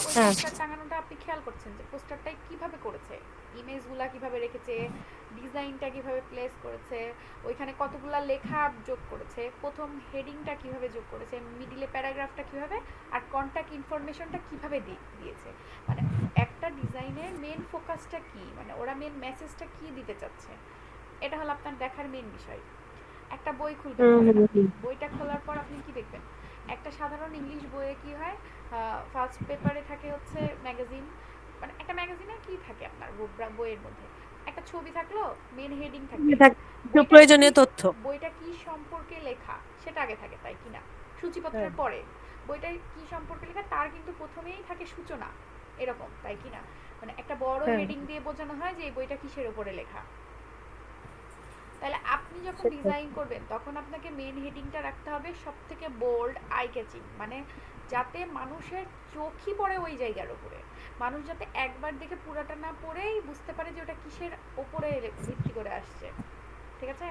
ওই হ্যাঁ। পোস্টার টাঙানোটা আপনি খেয়াল করছেন যে পোস্টারটাই কিভাবে করেছে, ইমেজগুলা কিভাবে রেখেছে, ডিজাইনটা কিভাবে প্লেস করেছে, ওইখানে কতগুলা লেখা যোগ করেছে, প্রথম হেডিংটা কিভাবে যোগ করেছে, মিডিলে প্যারাগ্রাফটা কিভাবে, আর কন্ট্যাক্ট ইনফরমেশনটা কিভাবে দিয়েছে। মানে একটা ডিজাইনের মেন ফোকাসটা কি, মানে ওরা মেন মেসেজটা কি দিতে চাচ্ছে, এটা হলো আপনার দেখার মেন বিষয়। একটা বই খুলবেন হুম ধরেন হুম আপনি, হুম। বইটা খোলার পর আপনি কি দেখবেন, একটা সাধারণ ইংলিশ বইয়ে কি হয়, ফার্স্ট পেপারে থাকে হচ্ছে ম্যাগাজিন, মানে একটা ম্যাগাজিনে কি থাকে আপনার বইয়ের মধ্যে, একটা ছবি থাকলো, মেন হেডিং থাকবে, একটু বইটা কি, প্রয়োজনীয় তথ্য। বইটা কি সম্পর্কে লেখা সেটা আগে থাকে, তাই কিনা, হ্যাঁ সূচিপত্রের পরে বইটা কি সম্পর্কে লেখা তার কিন্তু প্রথমেই থাকে সূচনা, এরকম তাই কিনা, মানে একটা বড় হ্যাঁ। হেডিং দিয়ে বোঝানো হয় যে এই বইটা কিসের উপরে লেখা। তাহলে আপনি যখন সেটাই। ডিজাইন করবেন তখন আপনাকে মেন হেডিংটা রাখতে হবে সব থেকে বোল্ড, আই ক্যাচিং, মানে যাতে মানুষের চোখই পড়ে ওই জায়গার উপরে, মানুষ যাতে একবার দেখে পুরাটা না পড়েই বুঝতে পারে যে ওটা কিসের ওপরে ভিত্তি করে আসছে। ঠিক আছে,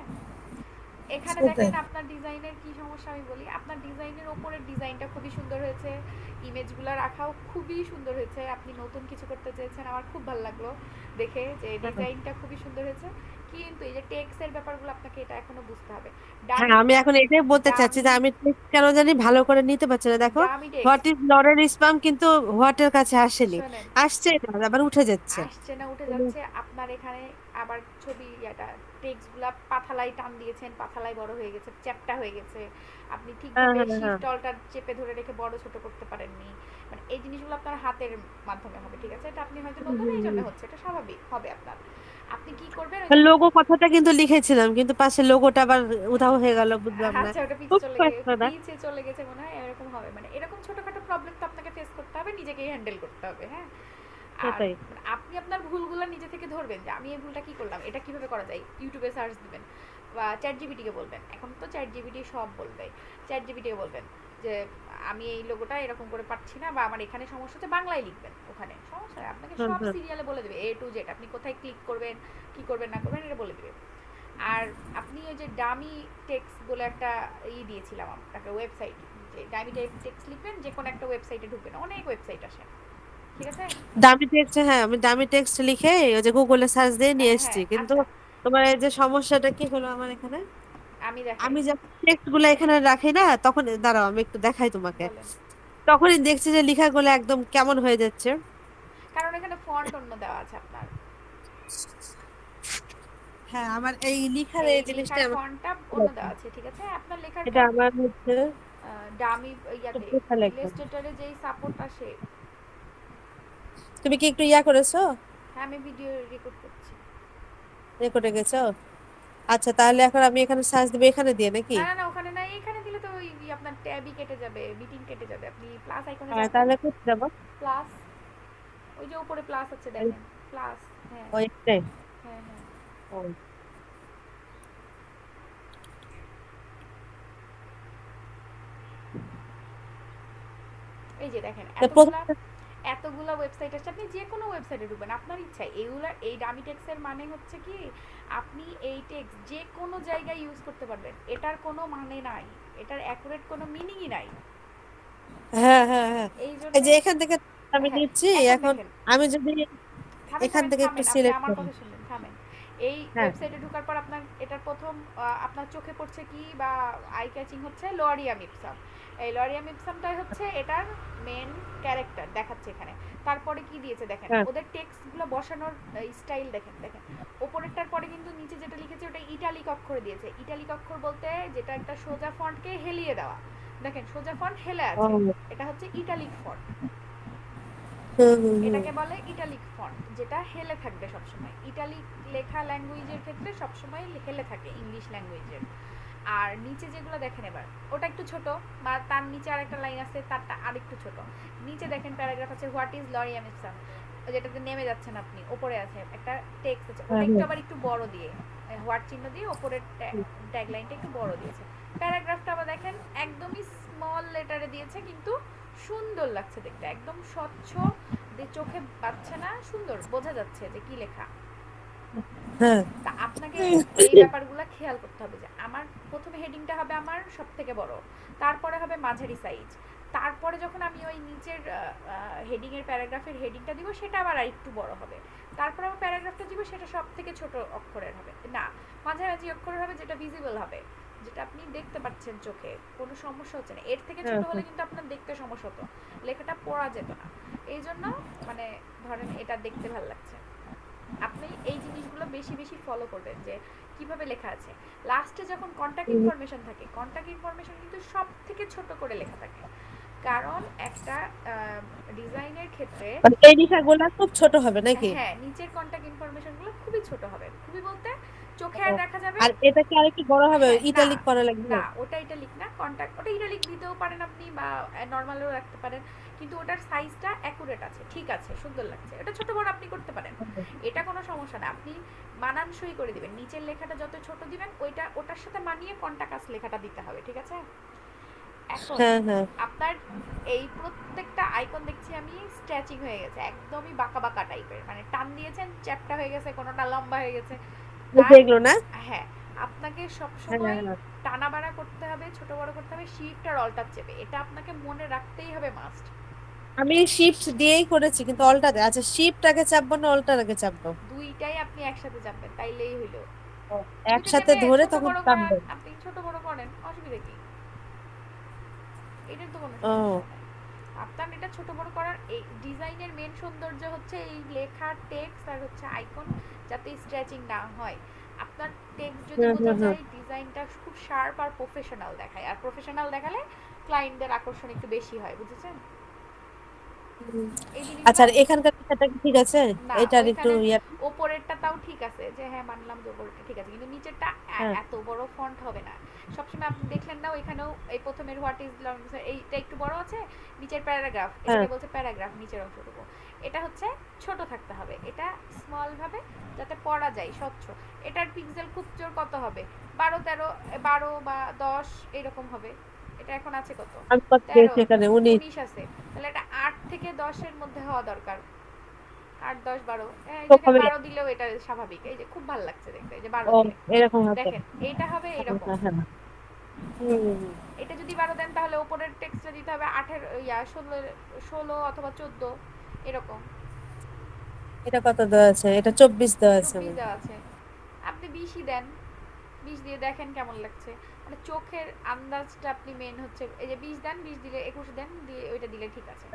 এখানে সেটাই। দেখেন আপনার ডিজাইনের কি সমস্যা আমি বলি, আপনার ডিজাইনের ওপরের ডিজাইনটা খুবই সুন্দর হয়েছে, ইমেজগুলো রাখাও খুবই সুন্দর হয়েছে, আপনি নতুন কিছু করতে চেয়েছেন, আমার খুব ভালো লাগলো দেখে যে হ্যাঁ ডিজাইনটা খুবই সুন্দর হয়েছে। কিন্তু এই যে টেক্সের ব্যাপারগুলো আপনাকে এটা এখনো বুঝতে হবে। হ্যাঁ, ডামি, আমি এখন এটাই বলতে চাচ্ছি ডামি, যে আমি text কেন জানি ভালো করে নিতে পারছি না। দেখো, dummy text, what is lorem স্পাম কিন্তু হোয়াট এর কাছে আসেনি, শোনেন, আসছে না, আবার উঠে যাচ্ছে। আসছে না উঠে যাচ্ছে আপনার এখানে, আবার ছবি এটা টেক্সটগুলা পাথালাই টান দিয়েছেন, পাথালাই বড় হয়ে গেছে, চ্যাপ্টা হয়ে গেছে, আপনি হ্যাঁ ঠিকভাবে হ্যাঁ হ্যাঁ। শিফট অল্টার চেপে ধরে রেখে বড় ছোট করতে পারেননি, মানে এই জিনিসগুলো আপনার হাতের মাধ্যমে হবে। ঠিক আছে, এটা আপনি হয়তো নতুন এই জন্য হচ্ছে, এটা স্বাভাবিক হবে আপনার। আপনি কি করবেন ওই যে, লোগো কথাটা কিন্তু লিখেছিলাম, কিন্তু পাশে লোগোটা আবার উধাও হয়ে গেল, বুঝলাম না। আচ্ছা ওটা পিছে খুব চলে গিয়ে, কষ্ট না। পিছে চলে গেছে মনে হয়, এরকম হবে, মানে এরকম ছোটখাটো প্রবলেম তো আপনাকে ফেস করতে হবে, নিজেকেই হ্যান্ডেল করতে হবে। হ্যাঁ, আর সেটাই। মানে আপনি আপনার ভুলগুলো নিজে থেকে ধরবেন যে আমি এই ভুলটা কি করলাম, এটা কিভাবে করা যায়, ইউটিউবে সার্চ দিবেন বা চ্যাট জিপিটিকে বলবেন, এখন তো চ্যাট জিপিটি সব বলবে, চ্যাট জিপিটিকে বলবেন যে আমি এই লোগোটা এরকম করে পাচ্ছি না, বা আমার এখানে সমস্যা হচ্ছে, বাংলায় লিখবেন, ওখানে সমস্যা নেই, আপনাকে হুম সব হুম। সিরিয়ালে বলে দেবে এ টু জেড, আপনি কোথায় ক্লিক করবেন, কি করবেন না করবেন এটা বলে দেবে। আর আপনি ওই যে ডামি টেক্স বলে একটা দিয়েছিলাম আপনাকে ওয়েবসাইট, যে ডামি টেক্স লিখবেন, যে কোনো একটা ওয়েবসাইটে ঢুকবেন, অনেক ওয়েবসাইট আসে। ঠিক আছে, দামি টেক্সট, হ্যাঁ আমি দামি টেক্সট লিখে ওই যে গুগলে সার্চ দিয়ে নিয়ে এসেছি, হ্যাঁ কিন্তু আচ্ছা, তোমার এই যে সমস্যাটা কি হলো আমার এখানে, আমি দেখাই, আমি যখন টেক্সট গুলো এখানে রাখি না, তখন দাঁড়াও আমি একটু দেখাই তোমাকে, বলেন। তখনই দেখছি যে লেখাগুলো একদম কেমন হয়ে যাচ্ছে। কারণ এখানে ফন্ট অন্য দেওয়া আছে আপনার, হ্যাঁ, আমার এই লিখার এই এই জিনিসটা লেখার আমার ফন্টটা অন্য দেওয়া আছে। ঠিক আছে, আপনার লেখার এটা ফন্ট আমার হচ্ছে ডামি ইয়াতে লেখা লেখা। ইলাস্ট্রেটরে যেই সাপোর্ট আসে। তুমি কি একটু ইয়া করেছো, হ্যাঁ আমি ভিডিও রেকর্ড করছি। রেকর্ডে গেছো? আচ্ছা, তাহলে এখন আমি এখানে সার্চ দিবো এখানে দিয়ে নাকি? না না না, ওখানে না, এখানে দিলে তো ওই আপনার ট্যাবই কেটে যাবে, মিটিং কেটে যাবে, আপনি প্লাস আইকনে হ্যাঁ, যান তো, তাহলে কোথায় যাবো? প্লাস, ওই যে উপরে প্লাস আছে এই দেখেন, প্লাস, হ্যাঁ ওইটাই। হ্যাঁ হ্যাঁ, ও, এই যে দেখেন তা এতগুলা, এতগুলা ওয়েবসাইট আছে, আপনি যে কোনো ওয়েবসাইটে ঢুকবেন আপনার ইচ্ছা, এইগুলা এই ডামি টেক্সের মানে হচ্ছে কি, আপনি এই টেক্স যে কোনো জায়গায় ইউজ করতে পারবেন, এটার কোনো মানে নাই, এটার অ্যাকুরেট কোনো মিনিংই নাই। হ্যাঁ হ্যাঁ হ্যাঁ, এই এই জন্যে, যে এখান থেকে আমি হ্যাঁ নিচ্ছি এখন এখন, দেখেন, আমি যদি থামেন এখান থামেন থেকে একটু থামেন, আপনি সিলেক্ট আমার করি। কথা শুনবেন, থামেন। এই হ্যাঁ ওয়েবসাইটে ঢোকার পর আপনার এটার প্রথম আপনার চোখে পড়ছে কি বা আই ক্যাচিং হচ্ছে লরিয়াম ইপসাম, এই লরিয়াম ইপসামটাই হচ্ছে এটার মেন ক্যারেক্টার দেখাচ্ছে এখানে। তারপরে কি দিয়েছে দেখেন, হ্যাঁ ওদের টেক্সটগুলো বসানোর স্টাইল দেখেন, দেখেন ওপরেরটার পরে কিন্তু নিচে যেটা লিখেছে ওটা ইটালিক অক্ষরে দিয়েছে, ইটালিক অক্ষর বলতে যেটা একটা সোজা ফন্টকে হেলিয়ে দেওয়া, দেখেন সোজা ফন্ট হেলে আছে, ও, এটা হচ্ছে ইটালিক ফন্ট, হুম হুম হুম। এটাকে বলে ইটালিক ফন্ট, যেটা হেলে থাকবে সবসময়, ইটালিক লেখা ল্যাঙ্গুয়েজের ক্ষেত্রে সবসময় হেলে থাকে ইংলিশ ল্যাঙ্গুয়েজের। আর নিচে যেগুলো দেখেন এবার, ওটা একটু ছোট, বা তার নিচে আর একটা লাইন আছে তারটা আরেকটু ছোট, নিচে দেখেন প্যারাগ্রাফ আছে হোয়াট ইজ লরিয়াম ইপসাম, যেটাতে নেমে যাচ্ছেন আপনি, ওপরে আছে একটা টেক্সট আছে, ওটা হ্যাঁ একটু হ্যাঁ আবার একটু বড় দিয়ে, হোয়াট চিহ্ন দিয়ে ওপরের ট্যাগ লাইনটা একটু বড় দিয়েছে। প্যারাগ্রাফটা আবার দেখেন একদমই স্মল লেটারে দিয়েছে, কিন্তু সুন্দর লাগছে দেখতে, একদম স্বচ্ছ, চোখে বাচ্ছে না, সুন্দর বোঝা যাচ্ছে যে কি লেখা। হ্যাঁ। তা আপনাকে এই ব্যাপারগুলো খেয়াল করতে হবে যে আমার প্রথমে হেডিংটা হবে আমার সব থেকে বড়, তারপরে হবে মাঝারি সাইজ, তারপরে যখন আমি ওই নিচের হেডিং এর প্যারাগ্রাফের হেডিংটা দিব সেটা আবার আরেকটু বড় হবে। তারপর আবার প্যারাগ্রাফটা দিব সেটা সব থেকে ছোট অক্ষরের হবে না, মাঝামাঝি অক্ষরের হবে, যেটা ভিজিবল হবে, যেটা আপনি দেখতে পাচ্ছেন চোখে, কোনো সমস্যা হচ্ছে না। এর থেকে ছোট হ্যাঁ হলে হ্যাঁ কিন্তু আপনার দেখতে সমস্যা হতো, লেখাটা পড়া যেত না। এই জন্য মানে ধরেন এটা দেখতে ভালো লাগছে, আপনি এই জিনিসগুলো বেশি বেশি ফলো করবেন যে কিভাবে লেখা আছে। লাস্টে যখন কন্টাক্ট হুম। ইনফরমেশন থাকে, কন্টাক্ট ইনফরমেশন কিন্তু সব থেকে ছোট করে লেখা থাকে, কারণ একটা ডিজাইনের ক্ষেত্রে মানে এই লেখাগুলা খুব ছোট হবে নাকি? হ্যাঁ নিচের কন্টাক্ট ইনফরমেশনগুলো খুবই ছোট হবে, খুবই বলতে চোখে ও, আর দেখা যাবে। আর এটা কি আরেকটু বড় হবে, হ্যাঁ না, ইটালিক করা লাগবে? না ওটা ইটালিক না, কন্টাক্ট ওটা ইটালিক দিতেও পারেন আপনি বা নর্মালও রাখতে পারেন, কিন্তু ওটার সাইজটা অ্যাকুরেট আছে, ঠিক আছে, সুন্দর লাগছে, ওটা ছোট বড় আপনি করতে পারেন, এটা কোনো সমস্যা না। আপনি মানানসই করে দিবেন, নিচের লেখাটা যত ছোট দিবেন ওইটা ওটার সাথে মানিয়ে কন্টাকাস লেখাটা দিতে হবে, ঠিক আছে। এখন হ্যাঁ হ্যাঁ, আপনার এই প্রত্যেকটা আইকন দেখছি আমি স্ট্রেচিং হয়ে গেছে, একদমই বাঁকা বাঁকা টাইপের, মানে টান দিয়েছেন চ্যাপটা হয়ে গেছে, কোনোটা লম্বা হয়ে গেছে। তার দেখলো না? হ্যাঁ, আপনাকে হ্যাঁ সবসময় হ্যাঁ, টানা বাড়া করতে হবে, ছোট বড় করতে হবে, শিফট আর অল্টার চেপে, এটা আপনাকে মনে রাখতেই হবে মাস্ট। আমি শিফট দিয়েই করেছি কিন্তু অল্টা দেয়। আচ্ছা, শিফট আগে চাপবো না অল্টার আগে চাপবো? দুইটাই আপনি একসাথে চাপবেন তাইলেই হইলো। ও, দুইটা একসাথে চেপে ধরে ছোট তখন বড় করার, টানবো? আপনি ছোট বড় করেন, অসুবিধা কি, এটার তো কোনো সমস্যা ও নাই। আপনার এটা ছোট বড় করার এই ডিজাইনের মেন সৌন্দর্য হচ্ছে এই লেখা টেক্সট আর হচ্ছে আইকন, যাতে স্ট্রেচিং না হয়। আপনার টেক্সট যদি হুম বোঝা হুম হুম যায় ডিজাইনটা খুব শার্প আর প্রফেশনাল দেখায়, আর প্রফেশনাল দেখালে ক্লায়েন্টদের আকর্ষণ একটু বেশি হয়, বুঝেছেন। হুম। এই আচ্ছা, জিনিসগুলো আর এখানকার লেখাটা কি ঠিক আছে? না, এটার একটু ওইখানে ইয়ে। ওপরেরটা তাও ঠিক আছে, যে হ্যাঁ মানলাম যে ওপরেরটা ঠিক আছে, কিন্তু নিচেরটা হ্যাঁ এত বড় ফন্ট হবে না। সবসময় আপনি দেখলেন না ওইখানেও এই প্রথমের হোয়াট ইজ লং, এইটা একটু বড় আছে, নিচের প্যারাগ্রাফ, হ্যাঁ, এটাকে বলছে প্যারাগ্রাফ, নিচের অংশটুকু এটা হচ্ছে ছোট থাকতে হবে, এটা স্মল ভাবে যাতে পড়া যায় স্বচ্ছ। এটার পিক্সেল খুব জোর কত হবে, 12 13, 12 বা 10 এরকম হবে। এটা এখন আছে কত, আমি কত 13 পেয়েছি এখানে? 19। 19 আছে, তাহলে এটা 8 থেকে 10-এর মধ্যে হওয়া দরকার। 8 10 12, হ্যাঁ এই তো দেখেন হবে। 12 দিলেও এটা স্বাভাবিক, এই যে খুব ভালো লাগছে দেখতে, এই যে 12 ও, দিলে এরকম হবে। দেখেন এইটা হবে হ্যাঁ এইরকম। হ্যাঁ হ্যাঁ। হুম হুম, হুম। এটা যদি 12 দেন তাহলে উপরের টেক্সটটা দিতে হবে 8 ইয়া 16 অথবা 14 এরকম। এটা কত দেওয়া আছে? এটা 24 দেওয়া আছে 24 আমার। দেওয়া আছে, আপনি 20ই দেন, 20 দিয়ে দেখেন কেমন লাগছে, মানে চোখের আন্দাজটা আপনি মেন হচ্ছে, এই যে 20 দেন, 20 দিলে 21 দেন, দিয়ে ওইটা দিলে ঠিক আছে।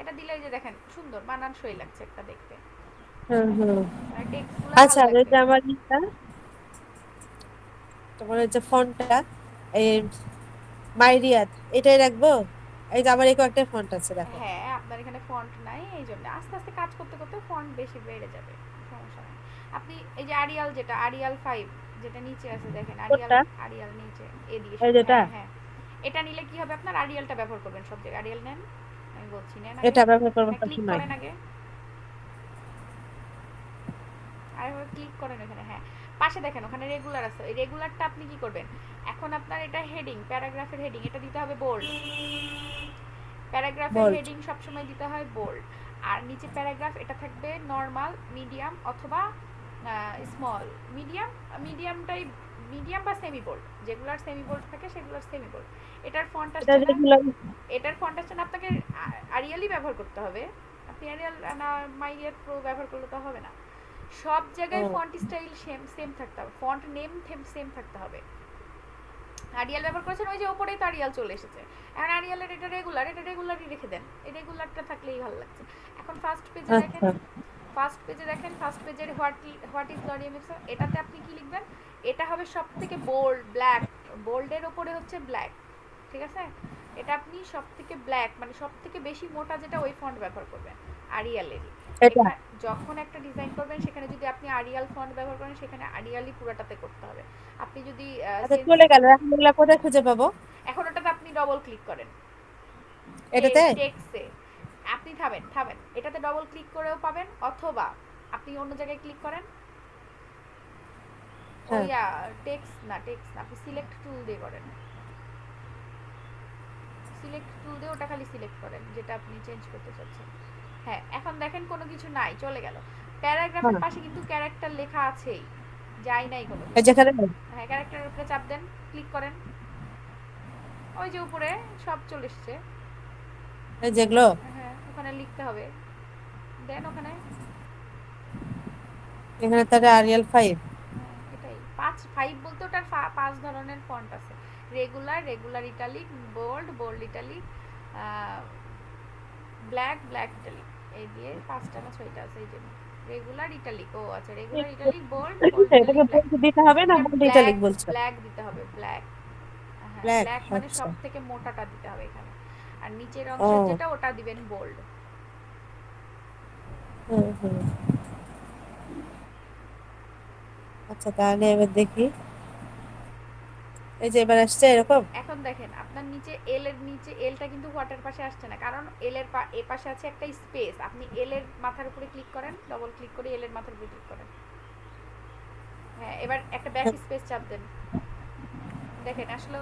এটা দিলে এই যে দেখেন সুন্দর মানানসই লাগছে একটা দেখতে, হুম হুম। মানে টেক্সটগুলো আচ্ছা, ভালো আর এই লাগবে। যে আমার ইটা, তোমার এই যে ফন্টটা, এই মাইরিয়াত, এটাই রাখবো? এই যে আমার এই কয়েকটা ফন্ট আছে, দেখো। হ্যাঁ আপনার এখানে ফন্ট নাই, এই জন্য আস্তে আস্তে কাজ করতে করতে ফন্ট বেশি বেড়ে যাবে, সমস্যা নেই। আপনি এই যে আরিয়াল, যেটা আরিয়াল 5, যেটা নিচে আছে দেখেন, আরিয়াল, কোনটা? আরিয়াল নিচে এদিকে এই সামনে, যেটা? হ্যাঁ হ্যাঁ, এটা নিলে কি হবে, আপনার আরিয়ালটা ব্যবহার করবেন সব জায়গায়, আরিয়াল নেন, আমি বলছি নেন আগে, এটা ব্যবহার করবো হ্যাঁ সব ক্লিক সময়? করেন আগে, আরেকবার ক্লিক করেন ওখানে, হ্যাঁ পাশে দেখেন ওখানে রেগুলার আছে, এই রেগুলারটা আপনি কি করবেন, এখন আপনার এটা হেডিং, প্যারাগ্রাফের হেডিং, এটা দিতে হবে বোল্ড, প্যারাগ্রাফের বোল্ড। হেডিং সবসময় দিতে হয় বোল্ড। আর নিচে প্যারাগ্রাফ এটা থাকবে নর্মাল, মিডিয়াম অথবা স্মল, মিডিয়াম, মিডিয়ামটাই, মিডিয়াম বা সেমি বোল্ড, যেগুলোর সেমি বোল্ড থাকে সেগুলোর সেমি বোল্ড। এটার ফন্ট এটা আসছে না, রেগুলার। এটার ফন্ট আসছে না, আপনাকে আরিয়ালই ব্যবহার করতে হবে। আপনি আরিয়াল না মাইরিয়াল প্রো ব্যবহার করলে তো হবে না, সব জায়গায় ও, ফন্ট স্টাইল সেম সেম থাকতে হবে, ফন্ট নেম সেম থাকতে হবে। আরিয়াল ব্যবহার করেছেন ওই যে ওপরেই তো আরিয়াল চলে এসেছে, এখন আরিয়ালের এটা রেগুলার, এটা রেগুলারই রেখে দেন, এই রেগুলারটা থাকলেই ভালো লাগছে। এখন ফার্স্ট পেজে দেখেন, আচ্ছা। ফার্স্ট পেজে দেখেন, ফার্স্ট পেজের হোয়াট ইজ লরিয়াম এক্স, এটাতে আপনি কি লিখবেন, এটা হবে সব থেকে বোল্ড ব্ল্যাক, বোল্ডের ওপরে হচ্ছে ব্ল্যাক, ঠিক আছে। এটা আপনি সব থেকে ব্ল্যাক মানে সব থেকে বেশি মোটা যেটা ওই ফন্ট ব্যবহার করবেন, আরিয়ালেরই। এটা? যখন একটা ডিজাইন করবেন সেখানে যদি আপনি আরিয়াল ফন্ট ব্যবহার করেন সেখানে আরিয়ালই পুরাটাতে করতে হবে। আপনি যদি আচ্ছা, চলে গেল, এখন এগুলা কোথায় খুঁজে পাবো? এখন ওটাতে আপনি ডবল ক্লিক করেন, এটাতে? টেক্সটে আপনি থামেন থামেন, এটাতে ডবল ক্লিক করেও পাবেন, অথবা আপনি অন্য জায়গায় ক্লিক করেন, হ্যাঁ। ওইয়া টেক্সট না, আপনি সিলেক্ট টুল দিয়ে করেন, সিলেক্ট টুল দিয়ে ওটা খালি সিলেক্ট করেন যেটা আপনি চেঞ্জ করতে চাচ্ছেন। হ্যাঁ এখন দেখেন কোনো কিছু নাই, চলে গেল। প্যারাগ্রাফের হ্যাঁ, পাশে কিন্তু ক্যারেক্টার লেখা আছেই, যাই নাই কোনো এই কিছু। যেখানে। হ্যাঁ ক্যারেক্টারের উপরে চাপ দেন, ক্লিক করেন, ওই যে উপরে সব চলে এসছে, এই যেগুলো হ্যাঁ, ওখানে লিখতে হবে। দেন ওখানে এখানে তাহলে আরিয়াল 5। হ্যাঁ, এটাই 5 বলতে ওটার 5 ধরনের ফন্ট আছে। Regular, regular italic, bold, bold italic, black, black italic. এই দিয়ে 5টা না 6টা আছে এই যে রেগুলার ইটালিক। ও আচ্ছা, রেগুলার ইটালিক, বোল্ড, বোল্ড এটাকে ইটালিক, ব্ল্যাক। বলতে দিতে হবে না এটা বোল্ড ব্ল্যাক, ইটালিক বলছো? ব্ল্যাক দিতে হবে, ব্ল্যাক। হ্যাঁ, ব্ল্যাক। ব্ল্যাক মানে আচ্ছা। সব থেকে মোটাটা দিতে হবে এখানে। আর নিচের অংশের ও যেটা ওটা দিবেন বোল্ড। হুম হুম। আচ্ছা তাহলে এবার দেখি, এই যে এবার আসছে এরকম। এখন দেখেন আপনার নিচে এল এর নিচে এলটা কিন্তু হোয়াটের পাশে আসছে না, কারণ এল এর এ পাশে আছে একটা স্পেস। আপনি এল এর মাথার উপরে ক্লিক করেন, ডবল ক্লিক করে এল এর মাথার উপরে ক্লিক করেন। হ্যাঁ, এবার একটা ব্যাক স্পেস চাপ দেন। দেখেন আসলে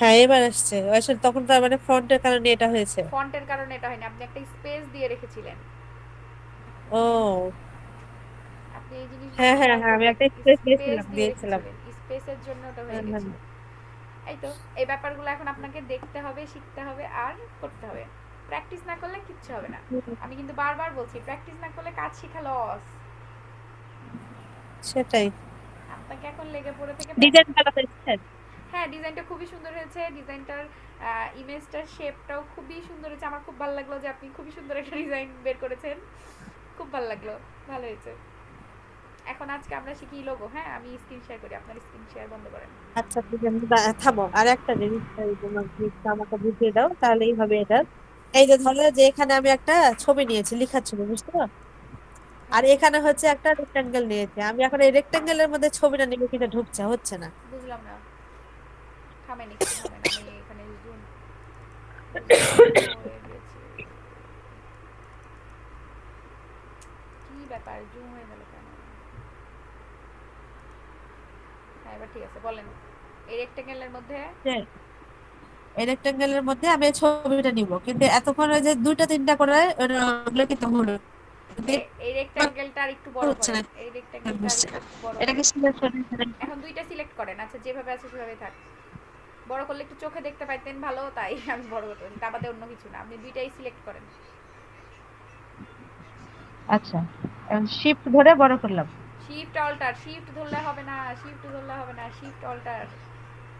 হ্যাঁ এবার আসছে আসলে, তখন তার মানে ফ্রন্টের কারণে এটা হয়েছে। ফন্টের কারণে এটা হয়নি, আপনি একটা স্পেস দিয়ে রেখেছিলেন। ও আপনি এই জিনিসগুলো হ্যাঁ হ্যাঁ খেয়াল হ্যাঁ, আমি করবেন, একটা স্পেস স্পেস দিয়েছিলাম দিয়ে দিয়েছিলাম। রেখেছিলেন, স্পেসের জন্য ওটা হয়ে হ্যাঁ হ্যাঁ। গেছিল। এই তো, এই ব্যাপারগুলো এখন আপনাকে দেখতে হবে, শিখতে হবে আর করতে হবে। প্র্যাকটিস না করলে কিচ্ছু হবে না। হুম, আমি কিন্তু বারবার বলছি, প্র্যাকটিস না করলে কাজ শেখা লস। সেটাই। আপনাকে এখন লেগে পড়ে থেকে ডিজাইন করা হয়েছে। হ্যাঁ, ডিজাইনটা খুবই সুন্দর হয়েছে। ডিজাইনটার ইমেজটার শেপটাও খুবই সুন্দর হয়েছে। আমার খুব ভালো লাগলো যে আপনি খুবই সুন্দর একটা ডিজাইন বের করেছেন। খুব ভালো লাগলো, ভালো হয়েছে। এখন আজকে আমরা শিখি লোগো। হ্যাঁ, আমি স্ক্রিন শেয়ার করি, আপনার স্ক্রিন শেয়ার বন্ধ করেন। আচ্ছা ঠিক আছে, থামো আর একটা জিনিস, এই তোমার জিনিসটা আমাকে বুঝিয়ে দাও তাহলেই হবে এটা। এই যে ধরো যে এখানে আমি একটা ছবি নিয়েছি, লেখার ছবি, বুঝতে পারো? আর হ্যাঁ, এখানে হচ্ছে একটা রেক্টাঙ্গেল নিয়েছি, আমি এখন এই রেক্টাঙ্গেলের মধ্যে ছবিটা নিয়ে কিন্তু ঢুকছে, হচ্ছে না। বুঝলাম না। থামেন, একটু থামেন, আমি এখানে জুম জুম হয়ে গেছে। কি ব্যাপার, জুম হয়ে গেল কেন? হ্যাঁ, এবার ঠিক আছে, বলেন। এই রেক্টেঙ্গেলের মধ্যে হ্যাঁ, এই রেক্টাঙ্গেলের মধ্যে আমি এই ছবিটা নিব, কিন্তু এতক্ষণ ওই যে দুইটা তিনটা করে ওগুলো কিন্তু হলো, কিন্তু এই রেক্টেঙ্গেলটা আর একটু বড় হচ্ছে করেন, না। এই রেক্টেঙ্গেলটা আর বুঝছে। একটু বড় এটাকে করেন। সিলেকশন। এখন দুইটা সিলেক্ট করেন। আচ্ছা, যেভাবে আছে সেভাবেই থাক। বড় করলে একটু চোখে দেখতে পাইতেন ভালো, তাই আমি বড় করতে পারছি, তা বাদে অন্য কিছু না। আপনি দুইটাই সিলেক্ট করেন। আচ্ছা, শিফট ধরে বড় করলাম। শিফট অল্টার, শিফট ধরলে হবে না, শিফট ধরলে হবে না, শিফট অল্টার।